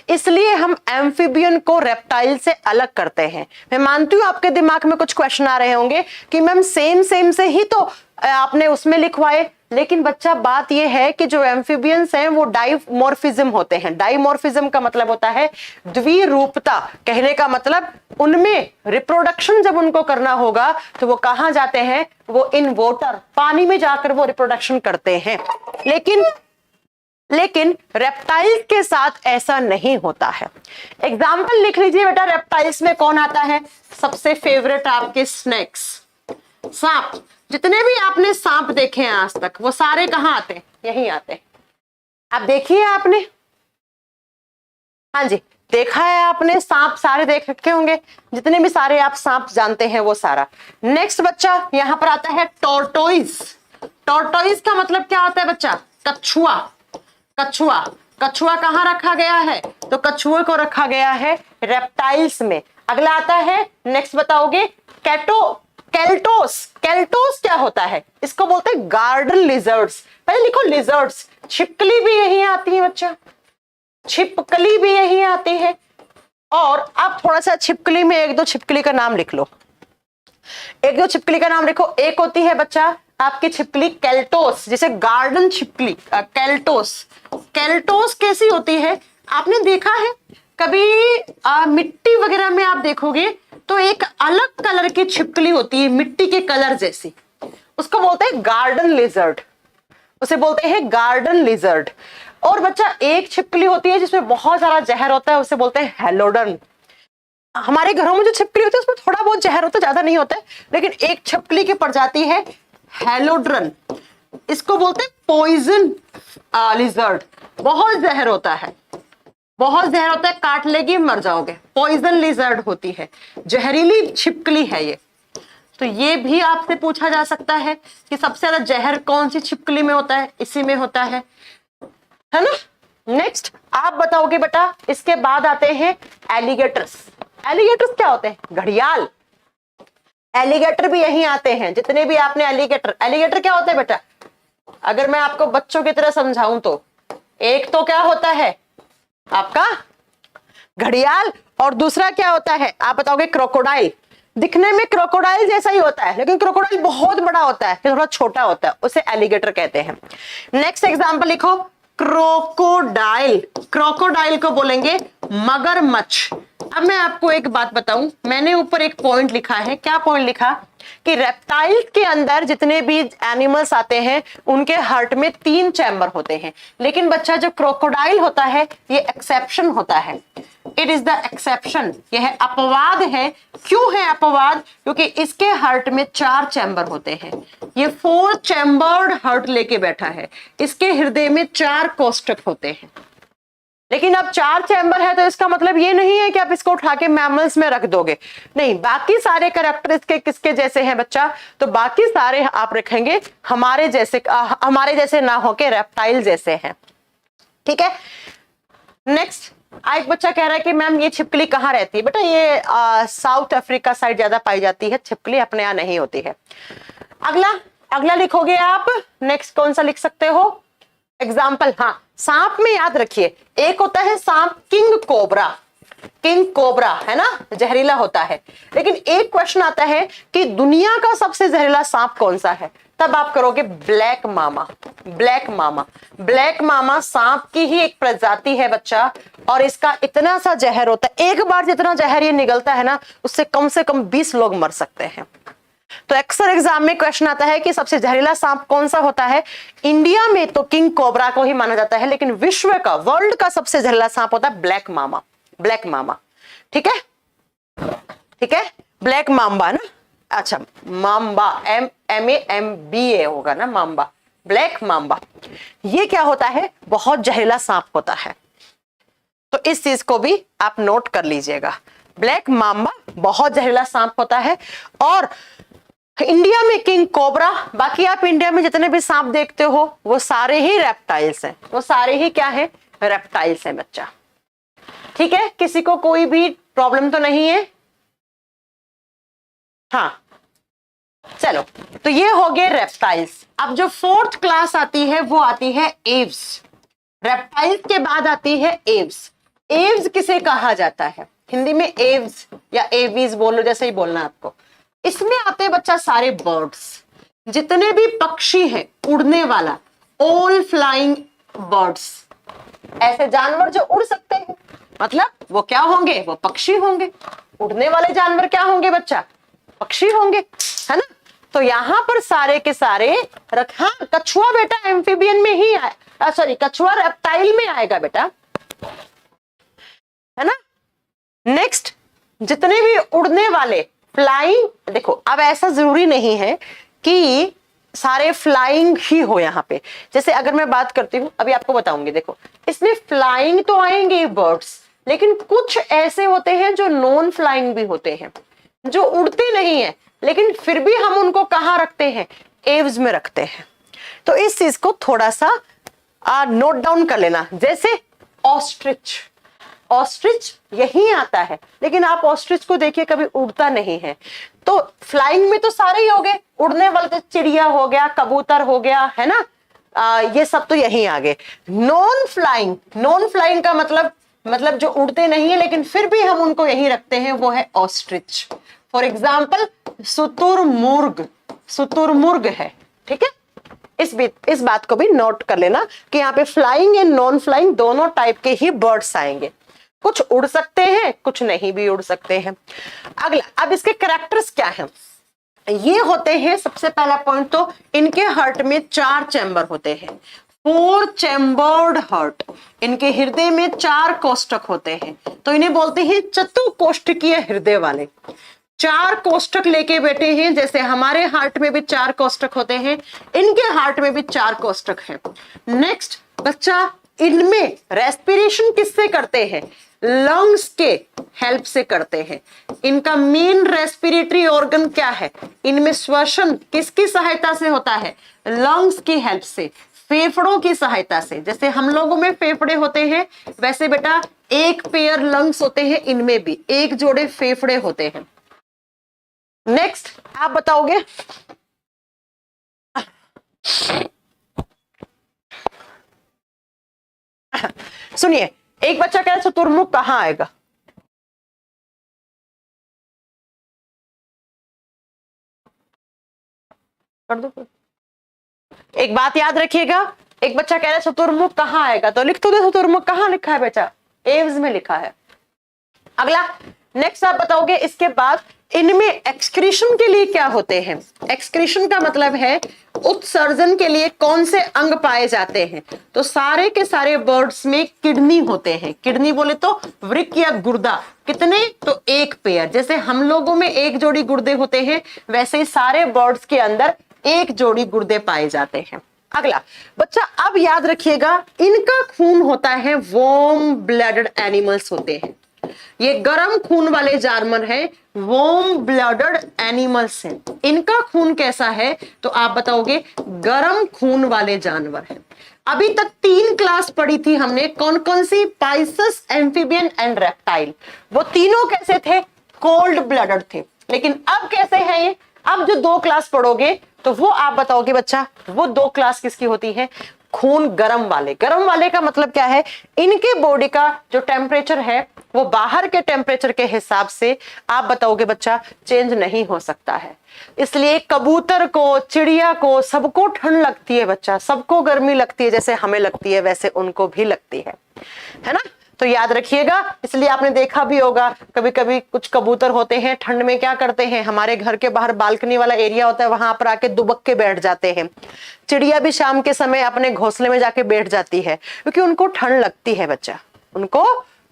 इसलिए हम एम्फीबियन को रेप्टाइल से अलग करते हैं। मैं मानती हूं आपके दिमाग में कुछ क्वेश्चन आ रहे होंगे कि मैम सेम सेम से ही तो आपने उसमें लिखवाए, लेकिन बच्चा बात यह है कि जो एम्फीबियंस हैं वो डाइमॉर्फिज्म होते हैं। डाइमॉर्फिज्म का मतलब होता है द्विरूपता। कहने का मतलब उनमें रिप्रोडक्शन जब उनको करना होगा तो वो कहां जाते हैं, वो इन वाटर, पानी में जाकर वो रिप्रोडक्शन करते हैं। लेकिन रेप्टाइल्स के साथ ऐसा नहीं होता है। एग्जाम्पल लिख लीजिए बेटा, रेप्टाइल्स में कौन आता है, सबसे फेवरेट आपके स्नेक्स, सांप। जितने भी आपने सांप देखे हैं आज तक वो सारे कहां आते हैं, यहीं आते हैं। आप देखिए आपने, हाँ जी देखा है आपने, सांप सारे देख रखे होंगे, जितने भी सारे आप सांप जानते हैं वो सारा। नेक्स्ट बच्चा यहां पर आता है टॉर्टोइज। टॉर्टोइज का मतलब क्या होता है बच्चा, कछुआ। कछुआ, कछुआ कहां रखा गया है, तो कछुए को रखा गया है रेप्टाइल्स में। अगला आता है, नेक्स्ट बताओगे, कैल्टोस। कैल्टोस क्या होता है, इसको बोलते हैं गार्डन लिजर्ड्स। पहले लिखो लिजर्ड्स। छिपकली भी यही आती है बच्चा, छिपकली भी यही आती है। और आप थोड़ा सा छिपकली में एक दो छिपकली का नाम लिख लो, एक दो छिपकली का नाम लिखो। एक होती है बच्चा आपकी छिपकली कैल्टोस, जैसे गार्डन छिपकली कैल्टोस। कैल्टोस कैसी होती है, आपने देखा है कभी मिट्टी वगैरह में आप देखोगे तो एक अलग कलर की छिपकली होती है, मिट्टी के कलर जैसी, उसको बोलते हैं गार्डन लिजर्ड, उसे बोलते हैं गार्डन लिजर्ड। और बच्चा एक छिपकली होती है जिसमें बहुत सारा जहर होता है, उसे बोलते हैं हेलोडन। हमारे घरों में जो छिपकली होती है उसमें थोड़ा बहुत जहर होता है, ज्यादा नहीं होता है, लेकिन एक छिपकली की प्रजाति है हेलोड्रन, इसको बोलते हैं पॉइजन लिजर्ड। बहुत जहर होता है, बहुत जहर होता है, काट लेगी मर जाओगे, पॉइजन लिजर्ड होती है, जहरीली छिपकली है ये। तो ये भी आपसे पूछा जा सकता है कि सबसे ज्यादा जहर कौन सी छिपकली में होता है, इसी में होता है ना। नेक्स्ट आप बताओगे बेटा, इसके बाद आते हैं एलिगेटर्स। एलिगेटर्स क्या होते हैं, घड़ियाल। एलिगेटर भी यहीं आते हैं, जितने भी आपने एलिगेटर, एलिगेटर क्या होता है बेटा, अगर मैं आपको बच्चों की तरह समझाऊं तो एक तो क्या होता है आपका घड़ियाल, और दूसरा क्या होता है आप बताओगे क्रोकोडाइल। दिखने में क्रोकोडाइल जैसा ही होता है, लेकिन क्रोकोडाइल बहुत बड़ा होता है, थोड़ा छोटा होता है, उसे एलिगेटर कहते हैं। नेक्स्ट एग्जांपल लिखो, क्रोकोडाइल। क्रोकोडाइल को बोलेंगे मगरमच्छ। अब मैं आपको एक बात बताऊं, मैंने ऊपर एक पॉइंट लिखा है, क्या पॉइंट लिखा कि रेप्टाइल्स के अंदर जितने भी एनिमल्स आते हैं उनके हार्ट में 3 चैम्बर होते हैं, लेकिन बच्चा जो क्रोकोडाइल होता है ये एक्सेप्शन होता है, इट इज द एक्सेप्शन, यह अपवाद है। क्यों है अपवाद, क्योंकि इसके हार्ट में 4 चैम्बर होते हैं, ये 4 चैम्बर्ड हार्ट लेके बैठा है, इसके हृदय में 4 कोष्ठक होते हैं। लेकिन अब 4 चैम्बर है तो इसका मतलब ये नहीं है कि आप इसको उठा के मैमल्स में रख दोगे, नहीं, बाकी सारे कैरेक्टर इसके किसके जैसे हैं बच्चा, तो बाकी सारे आप रखेंगे हमारे जैसे ना होके रेप्टाइल जैसे हैं, ठीक है। नेक्स्ट एक बच्चा कह रहा है कि मैम ये छिपकली कहाँ रहती है, बेटा ये साउथ अफ्रीका साइड ज्यादा पाई जाती है, छिपकली अपने यहाँ नहीं होती है। अगला लिखोगे आप, नेक्स्ट कौन सा लिख सकते हो एग्जाम्पल, हाँ सांप में याद रखिए, एक होता है सांप किंग कोबरा, किंग कोबरा है ना, जहरीला होता है, लेकिन एक क्वेश्चन आता है कि दुनिया का सबसे जहरीला सांप कौन सा है, तब आप करोगे ब्लैक मामा। ब्लैक मामा, ब्लैक मामा सांप की ही एक प्रजाति है बच्चा, और इसका इतना सा जहर होता है, एक बार जितना जहर ये निगलता है ना उससे कम 20 लोग मर सकते हैं। तो अक्सर एग्जाम में क्वेश्चन आता है कि सबसे जहरीला सांप कौन सा होता है, इंडिया में तो किंग कोबरा को ही माना जाता है, लेकिन विश्व का, वर्ल्ड का सबसे जहरीला सांप होता है ब्लैक मामा। ब्लैक मामा, ठीक है, ठीक है, ब्लैक माम्बा ना, अच्छा माम्बा, MAMBA होगा ना, माम्बा, ब्लैक माम्बा। ये क्या होता है, बहुत जहरीला सांप होता है, तो इस चीज को भी आप नोट कर लीजिएगा। ब्लैक माम्बा बहुत जहरीला सांप होता है, और इंडिया में किंग कोबरा। बाकी आप इंडिया में जितने भी सांप देखते हो वो सारे ही रेप्टाइल्स हैं, वो सारे ही क्या है, रेप्टाइल्स हैं बच्चा। ठीक है, किसी को कोई भी प्रॉब्लम तो नहीं है? हाँ चलो, तो ये हो गए रेप्टाइल्स। अब जो फोर्थ क्लास आती है वो आती है एव्स। रेप्टाइल्स के बाद आती है एव्स। एव्स किसे कहा जाता है? हिंदी में एव्स या एवीज बोलो, जैसे ही बोलना आपको। इसमें आते हैं बच्चा सारे बर्ड्स, जितने भी पक्षी हैं, उड़ने वाला, ऑल फ्लाइंग बर्ड्स। ऐसे जानवर जो उड़ सकते हैं, मतलब वो क्या होंगे, वो पक्षी होंगे। उड़ने वाले जानवर क्या होंगे बच्चा? पक्षी होंगे, है ना। तो यहां पर सारे के सारे रखा। कछुआ बेटा एम्फीबियन में ही आए, सॉरी कछुआ रेप्टाइल में आएगा बेटा, है ना। नेक्स्ट, जितने भी उड़ने वाले फ्लाइंग, देखो अब ऐसा जरूरी नहीं है कि सारे फ्लाइंग ही हो यहाँ पे। जैसे अगर मैं बात करती हूँ, अभी आपको बताऊंगी, देखो इसमें फ्लाइंग तो आएंगे बर्ड्स, लेकिन कुछ ऐसे होते हैं जो नॉन फ्लाइंग भी होते हैं, जो उड़ते नहीं है, लेकिन फिर भी हम उनको कहाँ रखते हैं, एव्स में रखते हैं। तो इस चीज को थोड़ा सा नोट डाउन कर लेना। जैसे ऑस्ट्रिच, ऑस्ट्रिच यही आता है, लेकिन आप ऑस्ट्रिच को देखिए कभी उड़ता नहीं है। तो फ्लाइंग में तो सारे ही हो गए, उड़ने वाले तो चिड़िया हो गया, कबूतर हो गया, है ना, ये सब तो यही आ गए। नॉन फ्लाइंग, नॉन फ्लाइंग का मतलब जो उड़ते नहीं है लेकिन फिर भी हम उनको यही रखते हैं, वो है ऑस्ट्रिच। फॉर एग्जाम्पल शुतुरमुर्ग, शुतुरमुर्ग है, ठीक है। इस बात को भी नोट कर लेना कि यहाँ पे फ्लाइंग एंड नॉन फ्लाइंग दोनों टाइप के ही बर्ड्स आएंगे। कुछ उड़ सकते हैं, कुछ नहीं भी उड़ सकते हैं। अगला, अब इसके कैरेक्टर्स क्या हैं? ये होते हैं, सबसे पहला पॉइंट तो इनके हार्ट में 4 चैम्बर होते हैं, 4 चैम्बर्ड हार्ट। इनके हृदय में 4 कोष्ठक होते हैं, तो इन्हें बोलते हैं चतुकोष्ठकीय हृदय वाले। 4 कोष्ठक लेके बैठे हैं, जैसे हमारे हार्ट में भी 4 कोष्ठक होते हैं, इनके हार्ट में भी 4 कोष्ठक है। नेक्स्ट बच्चा, इनमें रेस्पिरेशन किससे करते हैं? लंग्स के हेल्प से करते हैं। इनका मेन रेस्पिरेटरी ऑर्गन क्या है? इनमें श्वसन किसकी सहायता से होता है? लंग्स की हेल्प से, फेफड़ों की सहायता से। जैसे हम लोगों में फेफड़े होते हैं, वैसे बेटा एक पेयर लंग्स होते हैं, इनमें भी एक जोड़े फेफड़े होते हैं। नेक्स्ट आप बताओगे, सुनिए, एक बच्चा कह रहा है शुतुरमुर्ग कहां आएगा? कर दो। एक बात याद रखिएगा, एक बच्चा कह रहा है शुतुरमुर्ग कहां आएगा, तो लिख तो दे शुतुरमुर्ग कहां लिखा है बेटा? एव्स में लिखा है। अगला, नेक्स्ट आप बताओगे इसके बाद इनमें एक्सक्रीशन के लिए क्या होते हैं? एक्सक्रीशन का मतलब है उत्सर्जन के लिए कौन से अंग पाए जाते हैं? तो सारे के सारे बर्ड्स में किडनी होते हैं। किडनी बोले तो वृक्क या गुर्दा। कितने? तो एक पेयर। जैसे हम लोगों में एक जोड़ी गुर्दे होते हैं, वैसे ही सारे बर्ड्स के अंदर एक जोड़ी गुर्दे पाए जाते हैं। अगला बच्चा, अब याद रखिएगा, इनका खून होता है, वार्म ब्लडेड एनिमल्स होते हैं। ये गर्म खून वाले जानवर हैं, वार्म ब्लडेड एनिमल्स हैं। इनका खून कैसा है? तो आप बताओगे गर्म खून वाले जानवर हैं। अभी तक 3 क्लास पढ़ी थी हमने, कौन कौन सी? पाइसस, एम्फीबियन एंड रेप्टाइल। वो तीनों कैसे थे? कोल्ड ब्लडेड थे। लेकिन अब कैसे हैं ये? अब जो 2 क्लास पढ़ोगे तो वो आप बताओगे बच्चा, वो 2 क्लास किसकी होती है? खून गरम वाले। गरम वाले का मतलब क्या है? इनके बॉडी का जो टेम्परेचर है वो बाहर के टेम्परेचर के हिसाब से आप बताओगे बच्चा चेंज नहीं हो सकता है। इसलिए कबूतर को, चिड़िया को, सबको ठंड लगती है बच्चा, सबको गर्मी लगती है, जैसे हमें लगती है वैसे उनको भी लगती है ना। तो याद रखिएगा, इसलिए आपने देखा भी होगा कभी कभी कुछ कबूतर होते हैं ठंड में क्या करते हैं, हमारे घर के बाहर बालकनी वाला एरिया होता है, वहां पर आके दुबक के बैठ जाते हैं। चिड़िया भी शाम के समय अपने घोंसले में जाके बैठ जाती है, क्योंकि उनको ठंड लगती है बच्चा, उनको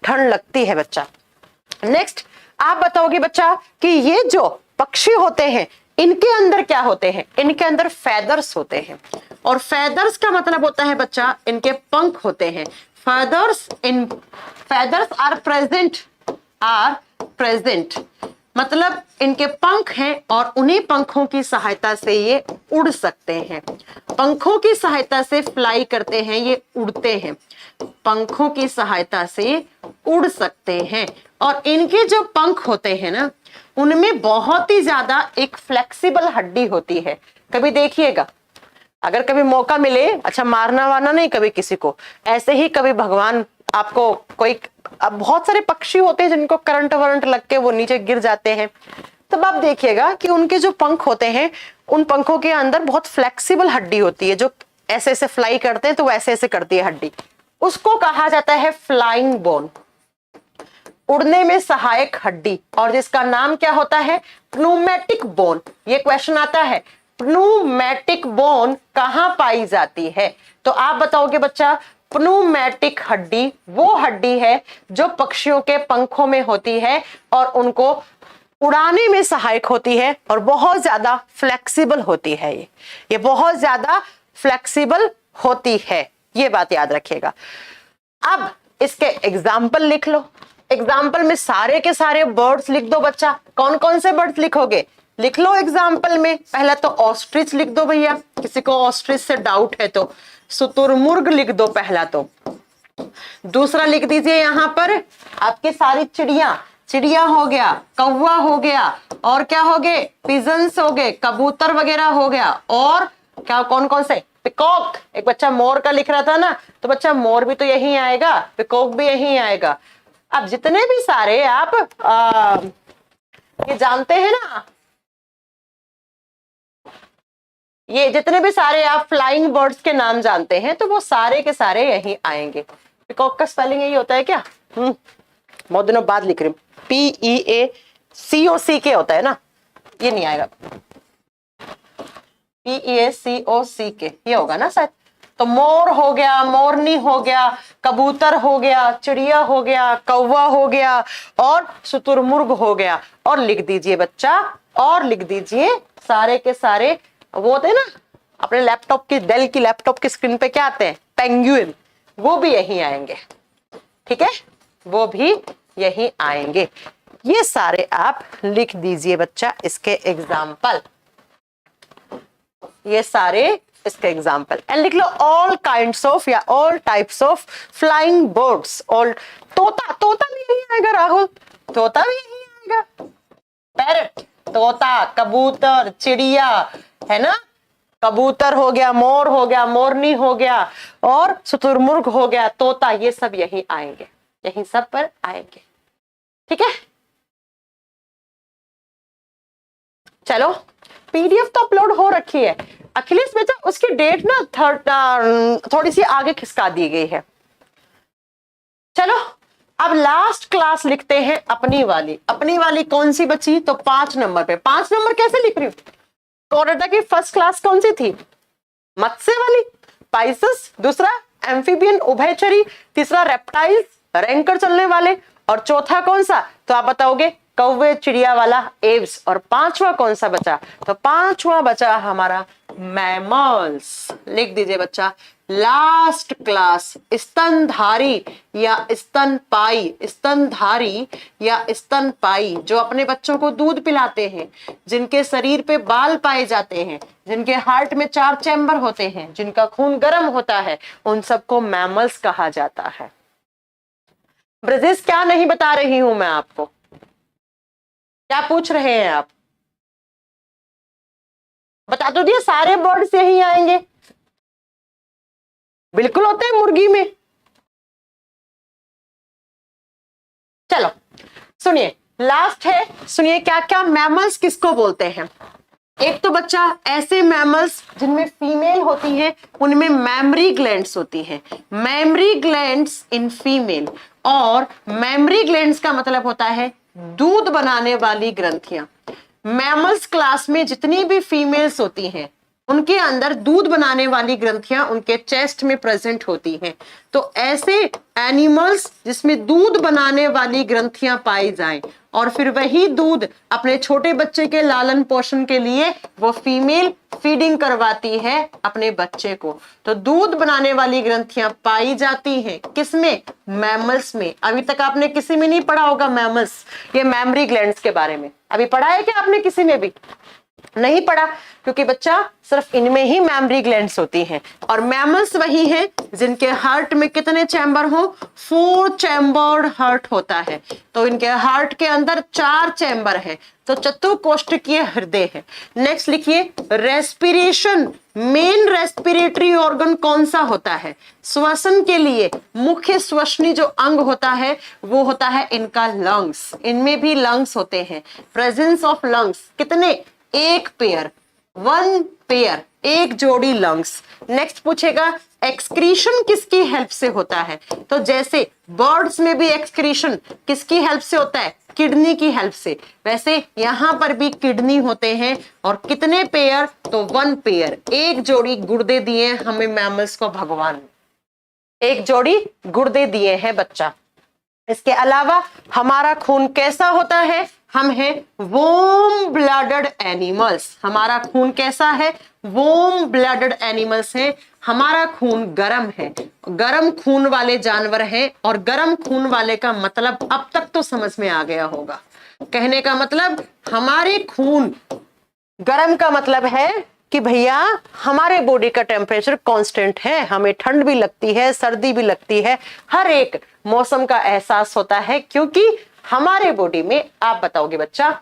ठंड लगती है बच्चा। नेक्स्ट आप बताओगे बच्चा कि ये जो पक्षी होते हैं इनके अंदर क्या होते हैं? इनके अंदर फेदर्स होते हैं, और फेदर्स का मतलब होता है बच्चा इनके पंख होते हैं। feathers are present प्रेजेंट, मतलब इनके पंख हैं और उन्हीं पंखों की सहायता से ये उड़ सकते हैं। पंखों की सहायता से फ्लाई करते हैं, ये उड़ते हैं, पंखों की सहायता से उड़ सकते हैं। और इनके जो पंख होते हैं ना, उनमें बहुत ही ज्यादा एक फ्लेक्सिबल हड्डी होती है। कभी देखिएगा, अगर कभी मौका मिले, अच्छा मारना वारना नहीं कभी किसी को, ऐसे ही कभी भगवान आपको कोई, अब बहुत सारे पक्षी होते हैं जिनको करंट वरंट लग के वो नीचे गिर जाते हैं, तब आप देखिएगा कि उनके जो पंख होते हैं, उन पंखों के अंदर बहुत फ्लेक्सिबल हड्डी होती है, जो ऐसे ऐसे फ्लाई करते हैं तो वो ऐसे ऐसे करती है हड्डी, उसको कहा जाता है फ्लाइंग बोन, उड़ने में सहायक हड्डी, और जिसका नाम क्या होता है, प्नूमेटिक बोन। ये क्वेश्चन आता है, प्नूमेटिक बोन कहां पाई जाती है? तो आप बताओगे बच्चा, प्नूमेटिक हड्डी वो हड्डी है जो पक्षियों के पंखों में होती है और उनको उड़ाने में सहायक होती है और बहुत ज्यादा फ्लेक्सिबल होती है। ये बहुत ज्यादा फ्लेक्सिबल होती है, ये बात याद रखिएगा। अब इसके एग्जाम्पल लिख लो। एग्जाम्पल में सारे के सारे बर्ड्स लिख दो बच्चा। कौन कौन से बर्ड्स लिखोगे? लिख लो एग्जाम्पल में। पहला तो ऑस्ट्रिच लिख दो भैया, किसी को ऑस्ट्रिच से डाउट है तो। शुतुरमुर्ग लिख दो पहला तो। दूसरा लिख दीजिए यहाँ पर आपके सारी चिड़िया, चिड़िया हो गया, कौवा हो गया, और क्या हो गए, पिजन्स हो गए, कबूतर वगैरह हो गया, और क्या कौन कौन से, पिकॉक। एक बच्चा मोर का लिख रहा था ना, तो बच्चा मोर भी तो यही आएगा, पिकॉक भी यही आएगा। अब जितने भी सारे आप ये जानते हैं ना, ये जितने भी सारे आप फ्लाइंग बर्ड्स के नाम जानते हैं, तो वो सारे के सारे यही आएंगे। पिकॉक का स्पेलिंग यही होता है क्या? बहुत दिनों बाद लिख रही हूँ, PEACOCK होता है ना, ये नहीं आएगा, PEACOCK ये होगा ना शायद। तो मोर हो गया, मोरनी हो गया, कबूतर हो गया, चिड़िया हो गया, कौवा हो गया, और शुतुरमुर्ग हो गया। और लिख दीजिए बच्चा, और लिख दीजिए सारे के सारे वो होते हैं ना अपने लैपटॉप की, डेल की लैपटॉप की स्क्रीन पे क्या आते हैं, पेंगुइन, वो भी यही आएंगे। ठीक है, वो भी यही आएंगे। ये सारे आप लिख दीजिए बच्चा, इसके एग्जाम्पल, ये सारे इसके एग्जाम्पल। एंड लिख लो ऑल काइंड्स ऑफ या all types of flying birds. All, तोता, तोता भी यही आएगा राहुल, तोता भी यही आएगा। पैरट, तोता, कबूतर, चिड़िया, है ना, कबूतर हो गया, मोर हो गया, मोरनी हो गया, और शुतुरमुर्ग हो गया, तोता, ये सब यही आएंगे, यही सब पर आएंगे। ठीक है, चलो पीडीएफ तो अपलोड हो रखी है अखिलेश बेटा, उसकी डेट ना थोड़ी सी आगे खिसका दी गई है। चलो अब लास्ट क्लास लिखते हैं अपनी वाली। अपनी वाली कौन सी बची? तो 5 नंबर पे। 5 नंबर कैसे लिख रही हूँ? कोरोटा की फर्स्ट क्लास कौन सी थी? मत्स्य वाली, पाइसस, दूसरा एम्फीबियन उभयचरी, तीसरा रेप्टाइल्स, रैंकर चलने वाले, और चौथा कौन सा? तो आप बताओगे कौवे चिड़िया वाला, एव्स। और पांचवा कौन सा बचा? तो पांचवा बचा हमारा मैमल्स। लिख दीजिए बच्चा, लास्ट क्लास स्तनधारी या स्तनपाई, स्तनधारी या स्तनपाई, जो अपने बच्चों को दूध पिलाते हैं, जिनके शरीर पे बाल पाए जाते हैं, जिनके हार्ट में 4 चैम्बर होते हैं, जिनका खून गर्म होता है, उन सबको मैमल्स कहा जाता है। ब्रजेश क्या नहीं बता रही हूं मैं आपको? क्या पूछ रहे हैं आप? बता तो दिया, सारे बर्ड्स यही आएंगे। बिल्कुल होते हैं मुर्गी में। चलो सुनिए, लास्ट है, सुनिए क्या क्या मैमल्स किसको बोलते हैं। एक तो बच्चा ऐसे मैमल्स जिनमें फीमेल होती है, उनमें मैमरी ग्लैंड्स होती हैं, मैमरी ग्लैंड्स इन फीमेल। और मैमरी ग्लैंड्स का मतलब होता है दूध बनाने वाली ग्रंथियां। मैमल्स क्लास में जितनी भी फीमेल्स होती हैं, उनके अंदर दूध बनाने वाली ग्रंथियां उनके चेस्ट में प्रेजेंट होती हैं। तो ऐसे एनिमल्स जिसमें दूध बनाने वाली ग्रंथियां पाई जाएं और फिर वही दूध अपने छोटे बच्चे के लालन पोषण के लिए वो फीमेल फीडिंग करवाती है अपने बच्चे को। तो दूध बनाने वाली ग्रंथियां पाई जाती हैं किसमें? मैमल्स में। अभी तक आपने किसी में नहीं पढ़ा होगा मैमल्स, ये मैमरी ग्लैंड्स के बारे में अभी पढ़ा है क्या आपने? किसी में भी नहीं पढ़ा, क्योंकि बच्चा सिर्फ इनमें ही मैमरी ग्लैंड्स होती हैं। और मैमल्स वही हैं जिनके हार्ट में कितने चैम्बर हो? 4 चैम्बर्ड हार्ट होता है। तो इनके हार्ट के अंदर 4 चैम्बर है, तो चतुकोष्ठकीय हृदय है। नेक्स्ट लिखिए, रेस्पिरेशन, मेन रेस्पिरेटरी ऑर्गन कौन सा होता है? श्वसन के लिए मुख्य श्वसनी जो अंग होता है वो होता है इनका लंग्स। इनमें भी लंग्स होते हैं। प्रेजेंस ऑफ लंग्स कितने? 1 पेयर, 1 पेयर, 1 जोड़ी लंग्स। नेक्स्ट पूछेगा एक्सक्रीशन किसकी हेल्प से होता है? तो जैसे बर्ड्स में भी एक्सक्रीशन किसकी हेल्प से होता है? किडनी की हेल्प से। वैसे यहां पर भी किडनी होते हैं। और कितने पेयर? तो 1 पेयर, 1 जोड़ी गुर्दे दिए हमें मैमल्स को भगवान, 1 जोड़ी गुर्दे दिए हैं बच्चा। इसके अलावा हमारा खून कैसा होता है? हम हैं वॉर्म ब्लडेड एनिमल्स। हमारा खून कैसा है? वॉर्म ब्लडेड एनिमल्स है। हमारा खून गर्म है, गर्म खून वाले जानवर हैं। और गर्म खून वाले का मतलब अब तक तो समझ में आ गया होगा। कहने का मतलब हमारे खून गर्म का मतलब है कि भैया हमारे बॉडी का टेम्परेचर कांस्टेंट है, हमें ठंड भी लगती है, सर्दी भी लगती है, हर एक मौसम का एहसास होता है, क्योंकि हमारे बॉडी में, आप बताओगे बच्चा,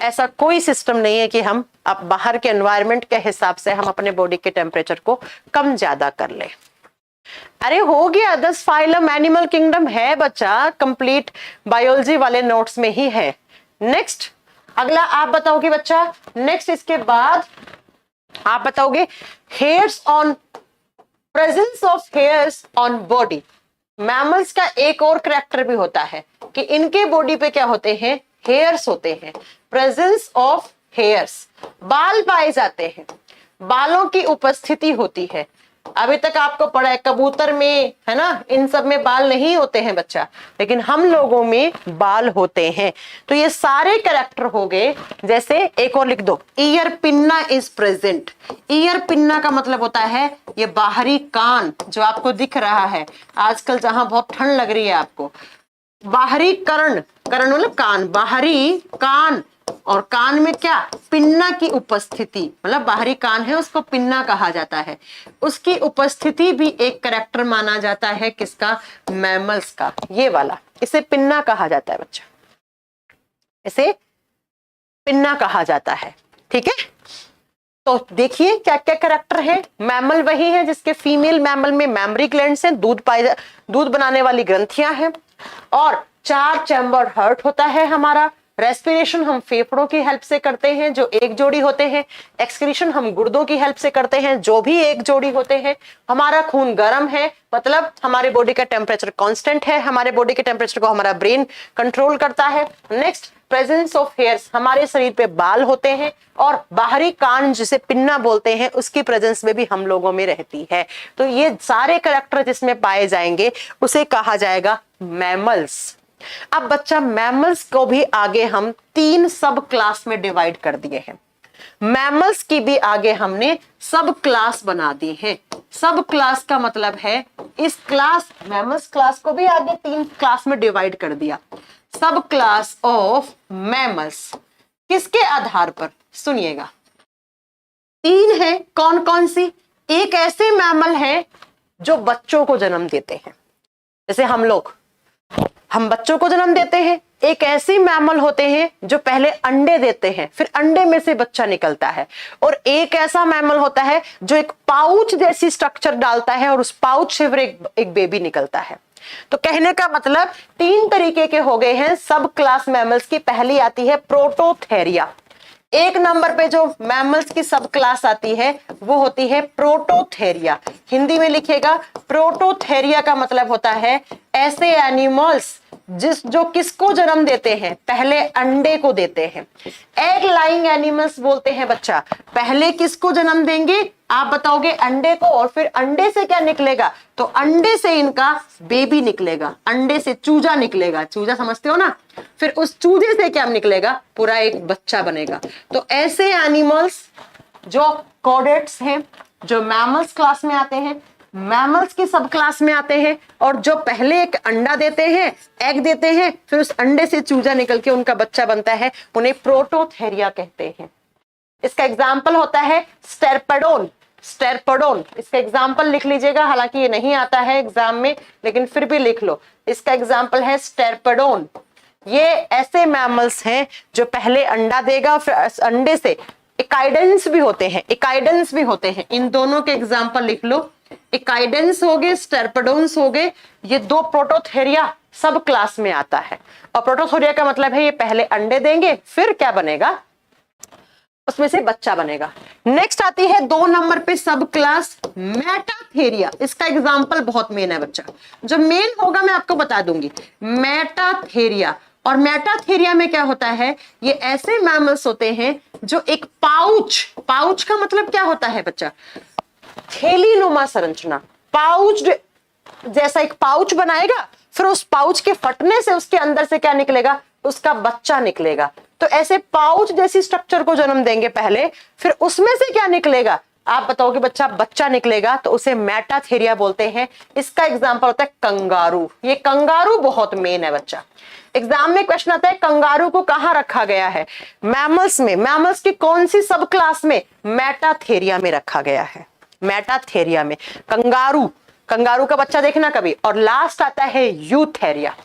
ऐसा कोई सिस्टम नहीं है कि हम अब बाहर के एनवायरनमेंट के हिसाब से हम अपने बॉडी के टेम्परेचर को कम ज्यादा कर ले। अरे हो गया, 10 फाइलम एनिमल किंगडम है बच्चा, कंप्लीट बायोलॉजी वाले नोट्स में ही है। नेक्स्ट अगला आप बताओगे बच्चा। नेक्स्ट इसके बाद आप बताओगे hairs on, presence of hairs on body. Mammals का एक और करैक्टर भी होता है कि इनके बॉडी पे क्या होते हैं? हेयर्स होते हैं। प्रेजेंस ऑफ हेयर्स, बाल पाए जाते हैं, बालों की उपस्थिति होती है। अभी तक आपको पढ़ा है कबूतर में, है ना, इन सब में बाल नहीं होते हैं बच्चा, लेकिन हम लोगों में बाल होते हैं। तो ये सारे कैरेक्टर हो गए। जैसे एक और लिख दो, ear pinna is present. Ear pinna का मतलब होता है ये बाहरी कान जो आपको दिख रहा है आजकल, जहां बहुत ठंड लग रही है आपको। बाहरी कर्ण, कर्ण मतलब कान, बाहरी कान। और कान में क्या? पिन्ना की उपस्थिति, मतलब बाहरी कान है उसको पिन्ना कहा जाता है। उसकी उपस्थिति भी एक कैरेक्टर माना जाता है किसका? मैमल्स का। ये वाला, इसे पिन्ना कहा जाता है बच्चा, इसे पिन्ना कहा जाता है। ठीक है, तो देखिए क्या क्या कैरेक्टर है। मैमल वही है जिसके फीमेल मैमल में मैमरी ग्लैंड्स हैं, दूध बनाने वाली ग्रंथियां हैं, और 4 चैम्बर हार्ट होता है हमारा। रेस्पिरेशन हम फेफड़ों की हेल्प से करते हैं जो 1 जोड़ी होते हैं। एक्सक्रीशन हम गुर्दों की हेल्प से करते हैं जो भी 1 जोड़ी होते हैं। हमारा खून गर्म है, मतलब हमारे बॉडी का टेम्परेचर कांस्टेंट है। हमारे बॉडी के टेम्परेचर को हमारा ब्रेन कंट्रोल करता है। नेक्स्ट प्रेजेंस ऑफ हेयर्स, हमारे शरीर पे बाल होते हैं। और बाहरी कान जिसे पिन्ना बोलते हैं उसकी प्रेजेंस में भी हम लोगों में रहती है। तो ये सारे कैरेक्टर जिसमें पाए जाएंगे उसे कहा जाएगा मैमल्स। अब बच्चा मैमल्स को भी आगे हम 3 सब क्लास में डिवाइड कर दिए हैं। मैमल्स की भी आगे हमने सब क्लास बना दी है। सब क्लास का मतलब है इस क्लास, मैमल्स क्लास को भी आगे 3 क्लास में डिवाइड कर दिया। सब क्लास ऑफ मैमल्स किसके आधार पर? सुनिएगा, 3 है। कौन कौन सी? एक ऐसे मैमल है जो बच्चों को जन्म देते हैं, जैसे हम बच्चों को जन्म देते हैं। एक ऐसे मैमल होते हैं जो पहले अंडे देते हैं, फिर अंडे में से बच्चा निकलता है। और एक ऐसा मैमल होता है जो एक पाउच जैसी स्ट्रक्चर डालता है और उस पाउच से फिर एक बेबी निकलता है। तो कहने का मतलब 3 तरीके के हो गए हैं सब क्लास मैमल्स की। पहली आती है प्रोटोथेरिया। 1 नंबर पे जो मैमल्स की सब क्लास आती है वो होती है प्रोटोथेरिया। हिंदी में लिखिएगा, प्रोटोथेरिया का मतलब होता है ऐसे एनिमल्स जो किसको जन्म देते हैं, पहले अंडे को देते हैं। एग लाइंग एनिमल्स बोलते हैं बच्चा, पहले किसको जन्म देंगे, आप बताओगे अंडे को, और फिर अंडे से क्या निकलेगा, तो अंडे से इनका बेबी निकलेगा, अंडे से चूजा निकलेगा, चूजा समझते हो ना, फिर उस चूजे से क्या निकलेगा, पूरा एक बच्चा बनेगा। तो ऐसे एनिमल्स जो कॉर्डेट्स हैं, जो मैमल्स क्लास में आते हैं, मैमल्स की सब क्लास में आते हैं, और जो पहले एक अंडा देते हैं, एग देते हैं, फिर उस अंडे से चूजा निकल के उनका बच्चा बनता है, उन्हें प्रोटोथेरिया कहते हैं। इसका एग्जाम्पल होता है स्टेरपेडोन, स्टेरपेडोन, इसका एग्जाम्पल लिख लीजिएगा, हालांकि ये नहीं आता है एग्जाम में, लेकिन फिर भी लिख लो, इसका एग्जाम्पल है स्टेरपेडोन। ये ऐसे मैमल्स हैं जो पहले अंडा देगा, फिर अंडे से इकाइडेंस भी होते हैं, इकाइडेंस भी होते हैं, इन दोनों के एग्जाम्पल लिख लो, इकाइडेंस हो गए, स्टेरपेडोन्स हो गए, ये दो प्रोटोथेरिया सब क्लास में आता है। और प्रोटोथेरिया का मतलब है ये पहले अंडे देंगे, फिर क्या बनेगा, उसमें से बच्चा बनेगा। नेक्स्ट आती है 2 नंबर पे सब क्लास मेटाथेरिया। इसका एग्जाम्पल बहुत मेन है बच्चा, जो मेन होगा मैं आपको बता दूंगी, मेटाथेरिया। और मेटाथेरिया में क्या होता है, ये ऐसे मैमल्स होते हैं जो एक पाउच, पाउच का मतलब क्या होता है बच्चा, थैली नुमा संरचना, पाउच जैसा एक पाउच बनाएगा, फिर उस पाउच के फटने से उसके अंदर से क्या निकलेगा, उसका बच्चा निकलेगा। तो ऐसे पाउच जैसी स्ट्रक्चर को जन्म देंगे पहले, फिर उसमें से क्या निकलेगा, आप बताओगे बच्चा, बच्चा निकलेगा, तो उसे मेटाथेरिया बोलते हैं। इसका एग्जांपल होता है कंगारू। ये कंगारू बहुत मेन है बच्चा, एग्जाम में क्वेश्चन आता है कंगारू को कहां रखा गया है, मैमल्स में, मैमल्स की कौन सी सब क्लास में, मेटाथेरिया में रखा गया है, मेटाथेरिया में कंगारू, कंगारू का बच्चा देखना कभी। और लास्ट आता है यूथेरिया,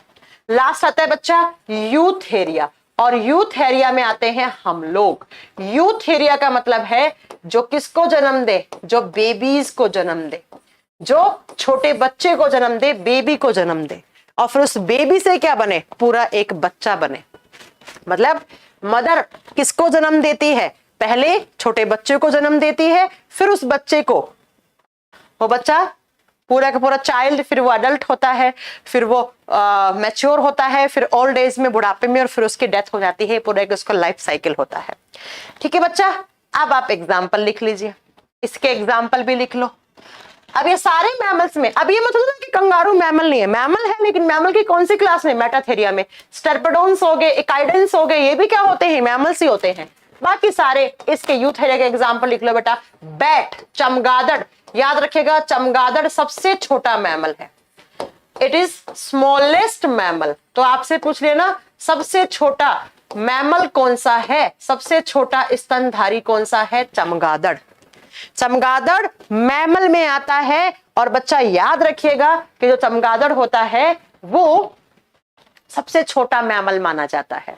लास्ट आता है बच्चा यूथेरिया, और यूथेरिया में आते हैं हम लोग। यूथेरिया का मतलब है जो किसको जन्म दे, जो बेबीज को जन्म दे, जो छोटे बच्चे को जन्म दे, बेबी को जन्म दे, और फिर उस बेबी से क्या बने, पूरा एक बच्चा बने। मतलब मदर किसको जन्म देती है, पहले छोटे बच्चे को जन्म देती है, फिर उस बच्चे को, वो बच्चा पूरा का पूरा चाइल्ड, फिर वो अडल्ट होता है, फिर वो मैच्योर होता है, फिर ओल्ड एज में, बुढ़ापे में, और फिर उसकी डेथ हो जाती है, पूरा एक उसका लाइफ साइकिल होता है। ठीक है बच्चा, अब आप एग्जाम्पल लिख लीजिए, इसके एग्जाम्पल भी लिख लो। अब ये सारे मैमल्स में, अब ये मतलब कि कंगारू मैमल नहीं है, मैमल है, लेकिन मैमल की कौन सी क्लास में, मेटाथेरिया में। स्टेरपेडोन्स हो गए, इकाइडेंस हो गए, ये भी क्या होते हैं, मैमल्स ही होते हैं। बाकी सारे इसके यूथेरिया के एग्जाम्पल लिख लो बेटा। बैट, चमगादड़, याद रखिएगा चमगादड़ सबसे छोटा मैमल है, इट इज स्मॉलेस्ट मैमल। तो आपसे पूछ लेना सबसे छोटा मैमल कौन सा है, सबसे छोटा स्तनधारी कौन सा है, चमगादड़। चमगादड़ मैमल में आता है, और बच्चा याद रखिएगा कि जो चमगादड़ होता है वो सबसे छोटा मैमल माना जाता है।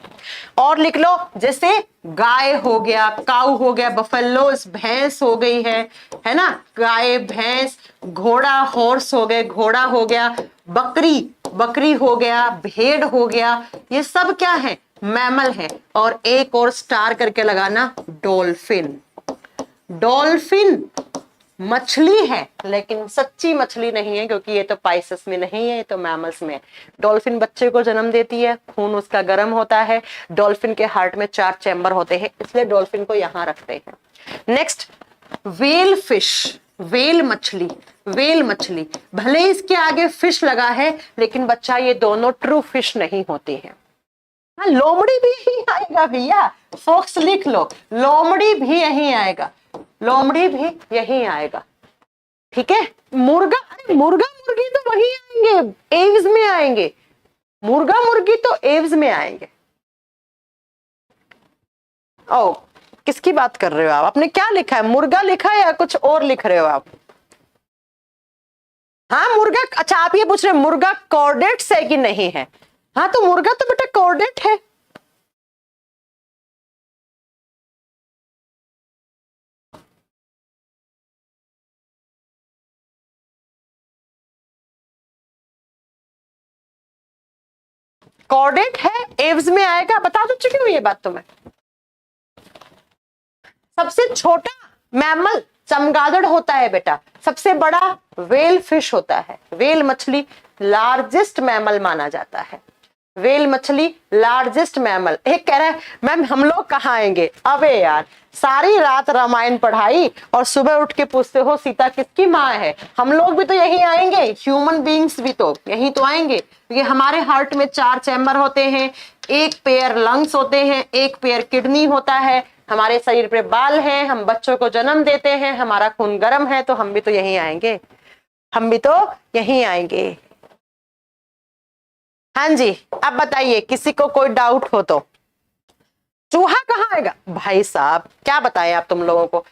और लिख लो, जैसे गाय हो गया, काऊ हो गया, बफेलोस भैंस हो गई है ना, गाय भैंस, घोड़ा हॉर्स हो गए, घोड़ा हो गया, बकरी, बकरी हो गया, भेड़ हो गया, ये सब क्या है, मैमल है। और एक और स्टार करके लगाना, डॉल्फिन। डॉल्फिन मछली है, लेकिन सच्ची मछली नहीं है, क्योंकि ये तो पाइसेस में नहीं है, ये तो मैमल्स में है। डॉल्फिन बच्चे को जन्म देती है, खून उसका गर्म होता है, डॉल्फिन के हार्ट में 4 चैम्बर होते हैं, इसलिए डॉल्फिन को यहां रखते हैं। नेक्स्ट, वेल फिश, वेल मछली, वेल मछली, भले इसके आगे फिश लगा है, लेकिन बच्चा ये दोनों ट्रू फिश नहीं होती है। हाँ, लोमड़ी भी यही आएगा भैया, फोक्स लिख लो, लोमड़ी भी यही आएगा, लोमड़ी भी यही आएगा। ठीक है, मुर्गा, अरे मुर्गा मुर्गी तो वही आएंगे, एव्स में आएंगे, मुर्गा मुर्गी तो एव्स में आएंगे। ओ, किसकी बात कर रहे हो आप, आपने क्या लिखा है, मुर्गा लिखा है या कुछ और लिख रहे हो आप। हाँ मुर्गा, अच्छा आप ये पूछ रहे हैं मुर्गा कॉर्डेट्स है कि नहीं है। हाँ तो मुर्गा तो बेटा कॉर्डेट है। कॉर्डेट है, एव्स में आएगा, बता दो चुकी हूँ ये बात तो मैं। सबसे छोटा मैमल, चमगादड़ होता है बेटा सबसे बड़ा, वेल फिश होता है, वेल मछली लार्जेस्ट मैमल माना जाता है, वेल मछली लार्जेस्ट मैमल। एक कह रहा है मैम हम लोग कहाँ आएंगे, अबे यार सारी रात रामायण पढ़ाई और सुबह उठ के पूछते हो सीता किसकी माँ है, हम लोग भी तो यही आएंगे, ह्यूमन बीइंग्स भी तो यही तो आएंगे, क्योंकि हमारे हार्ट में 4 चैम्बर होते हैं, एक पेयर लंग्स होते हैं, एक पेयर किडनी होता है, हमारे शरीर पे बाल हैं, हम बच्चों को जन्म देते हैं, हमारा खून गर्म है, तो हम भी तो यही आएंगे, हम भी तो यही आएंगे। हाँ जी, अब बताइए किसी को कोई डाउट हो तो। चूहा कहाँ आएगा भाई साहब, क्या बताएं आप तुम लोगों को,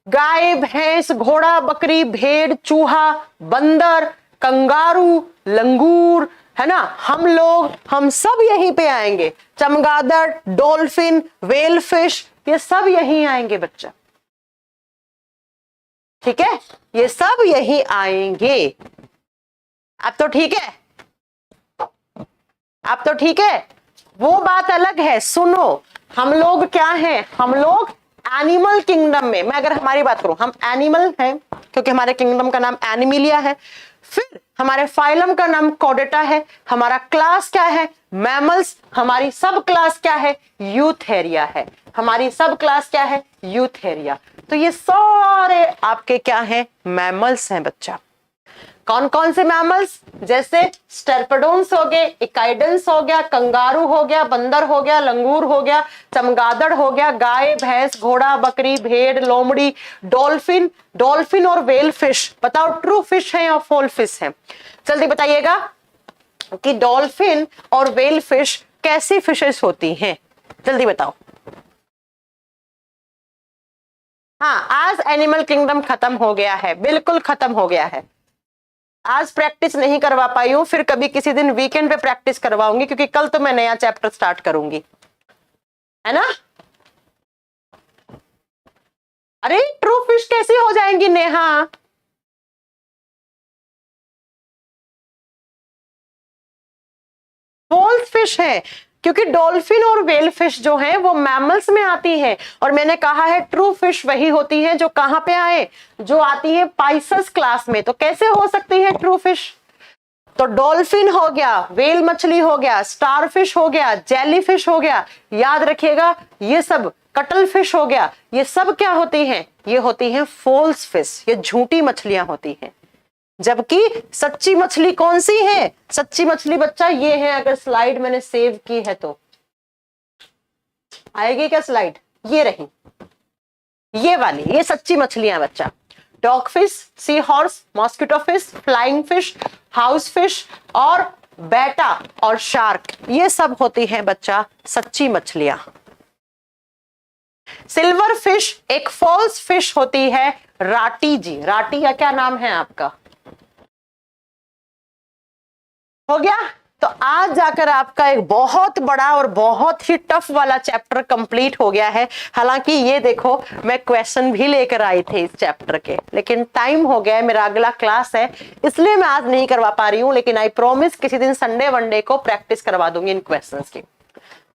गाय भैंस घोड़ा बकरी भेड़ चूहा बंदर कंगारू लंगूर है ना, हम लोग हम सब यहीं पे आएंगे, चमगादड़ डॉल्फिन वेल फिश ये सब यहीं आएंगे बच्चा, ठीक है, ये सब यहीं आएंगे। अब तो ठीक है, अब तो ठीक है, वो बात अलग है, सुनो हम लोग क्या हैं, हम लोग एनिमल किंगडम में, मैं अगर हमारी बात करूं हम एनिमल हैं क्योंकि हमारे किंगडम का नाम एनिमिलिया है, फिर हमारे फाइलम का नाम कॉर्डेटा है, हमारा क्लास क्या है मैमल्स, हमारी सब क्लास क्या है यूथेरिया है, हमारी सब क्लास क्या है यूथेरिया। तो ये सारे आपके क्या हैं मैमल्स हैं बच्चा। कौन कौन से मैमल्स, जैसे स्टेरपेडोन्स हो गए, इकाइडेंस हो गया, कंगारू हो गया, बंदर हो गया, लंगूर हो गया, चमगादड़ हो गया, गाय भैंस घोड़ा बकरी भेड़ लोमड़ी डॉल्फिन, डॉल्फिन और वेल फिश, बताओ ट्रू फिश है या फॉल फिश है, जल्दी बताइएगा कि डॉल्फिन और वेल फिश कैसी फिशेस होती हैं, जल्दी बताओ। हाँ, आज एनिमल किंगडम खत्म हो गया है, बिल्कुल खत्म हो गया है, आज प्रैक्टिस नहीं करवा पाई हूं, फिर कभी किसी दिन वीकेंड पे प्रैक्टिस करवाऊंगी, क्योंकि कल तो मैं नया चैप्टर स्टार्ट करूंगी, है ना। अरे ट्रू फिश कैसी हो जाएंगी नेहा, फॉल्स फिश है, क्योंकि डॉल्फिन और वेल फिश जो है वो मैमल्स में आती है, और मैंने कहा है ट्रू फिश वही होती है जो कहां पे आए, जो आती है पाइसस क्लास में, तो कैसे हो सकती है ट्रू फिश, तो डॉल्फिन हो गया, वेल मछली हो गया, स्टार फिश हो गया, जेली फिश हो गया, याद रखिएगा ये सब, कटल फिश हो गया, ये सब क्या होती हैं, ये होती हैं फॉल्स फिश, ये झूठी मछलियां होती हैं, जबकि सच्ची मछली कौन सी है, सच्ची मछली बच्चा ये है, अगर स्लाइड मैंने सेव की है तो आएगी क्या स्लाइड, ये रही, ये वाली, ये सच्ची मछलियां बच्चा, dog fish sea horse mosquito fish flying fish house fish और बेटा और शार्क, ये सब होती हैं बच्चा सच्ची मछलियां। सिल्वर फिश एक फॉल्स फिश होती है, राटी जी, राटी का क्या नाम है आपका, हो गया। तो आज जाकर आपका एक बहुत बड़ा और बहुत ही टफ वाला चैप्टर कंप्लीट हो गया है, हालांकि ये देखो मैं क्वेश्चन भी लेकर आई थी इस चैप्टर के, लेकिन टाइम हो गया है, मेरा अगला क्लास है इसलिए मैं आज नहीं करवा पा रही हूं, लेकिन आई प्रॉमिस किसी दिन संडे वनडे को प्रैक्टिस करवा दूंगी इन क्वेश्चंस की,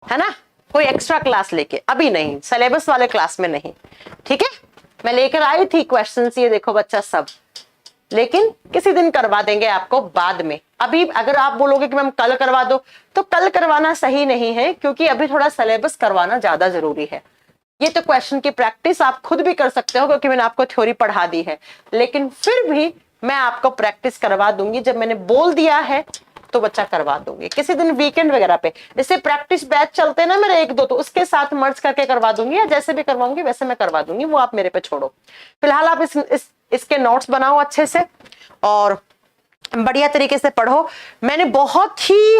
है ना, कोई एक्स्ट्रा क्लास लेके, अभी नहीं, सिलेबस वाले क्लास में नहीं, ठीक है। मैं लेकर आई थी क्वेश्चंस, ये देखो बच्चा सब, लेकिन किसी दिन करवा देंगे आपको बाद में, अभी अगर आप बोलोगे कि मैम कल करवा दो तो कल करवाना सही नहीं है, क्योंकि अभी थोड़ा सिलेबस करवाना ज्यादा जरूरी है। ये तो क्वेश्चन की प्रैक्टिस आप खुद भी कर सकते हो क्योंकि मैंने आपको थ्योरी पढ़ा दी है, लेकिन फिर भी मैं आपको प्रैक्टिस करवा दूंगी, जब मैंने बोल दिया है तो बच्चा करवा दूंगी किसी दिन वीकेंड वगैरह पे, जैसे प्रैक्टिस बैच चलते हैं ना मेरे 1-2, तो उसके साथ मर्ज करके करवा दूंगी, या जैसे भी करवाऊंगी वैसे मैं करवा दूंगी, वो आप मेरे पे छोड़ो। फिलहाल आप इसके नोट्स बनाओ अच्छे से और बढ़िया तरीके से पढ़ो। मैंने बहुत ही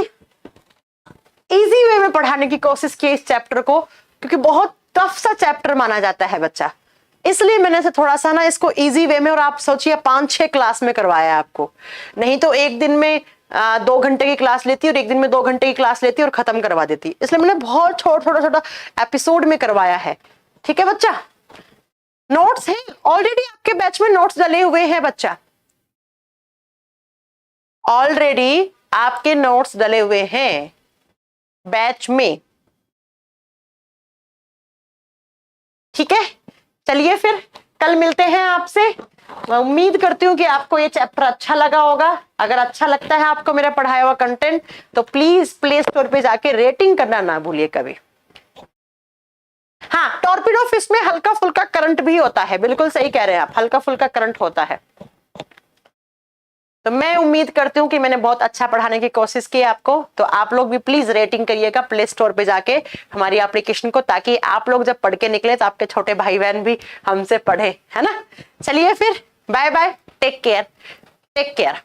इजी वे में पढ़ाने की कोशिश की इस चैप्टर को, क्योंकि बहुत टफ सा चैप्टर माना जाता है बच्चा, इसलिए मैंने इसे थोड़ा सा ना इसको इजी वे में, और आप सोचिए 5-6 क्लास में करवाया आपको, नहीं तो एक दिन में 2 घंटे की क्लास लेती और एक दिन में 2 घंटे की क्लास लेती और खत्म करवा देती, इसलिए मैंने बहुत छोटा एपिसोड में करवाया है, ठीक है बच्चा। नोट्स हैं ऑलरेडी आपके बैच में, नोट्स डले हुए हैं बच्चा, ऑलरेडी आपके नोट्स डले हुए हैं बैच में, ठीक है। चलिए फिर कल मिलते हैं आपसे। मैं उम्मीद करती हूँ कि आपको ये चैप्टर अच्छा लगा होगा। अगर अच्छा लगता है आपको मेरा पढ़ाया हुआ कंटेंट तो प्लीज प्ले स्टोर पे जाके रेटिंग करना ना भूलिए कभी। हाँ, टॉर्पिडो फिश में हल्का फुल्का करंट भी होता है, बिल्कुल सही कह रहे हैं आप, हल्का फुल्का करंट होता है। तो मैं उम्मीद करती हूँ कि मैंने बहुत अच्छा पढ़ाने की कोशिश की आपको। तो आप लोग भी प्लीज रेटिंग करिएगा प्ले स्टोर पे जाके हमारी एप्लीकेशन को, ताकि आप लोग जब पढ़ के निकले तो आपके छोटे भाई बहन भी हमसे पढ़े, है ना। चलिए फिर, bye bye, take care, take care.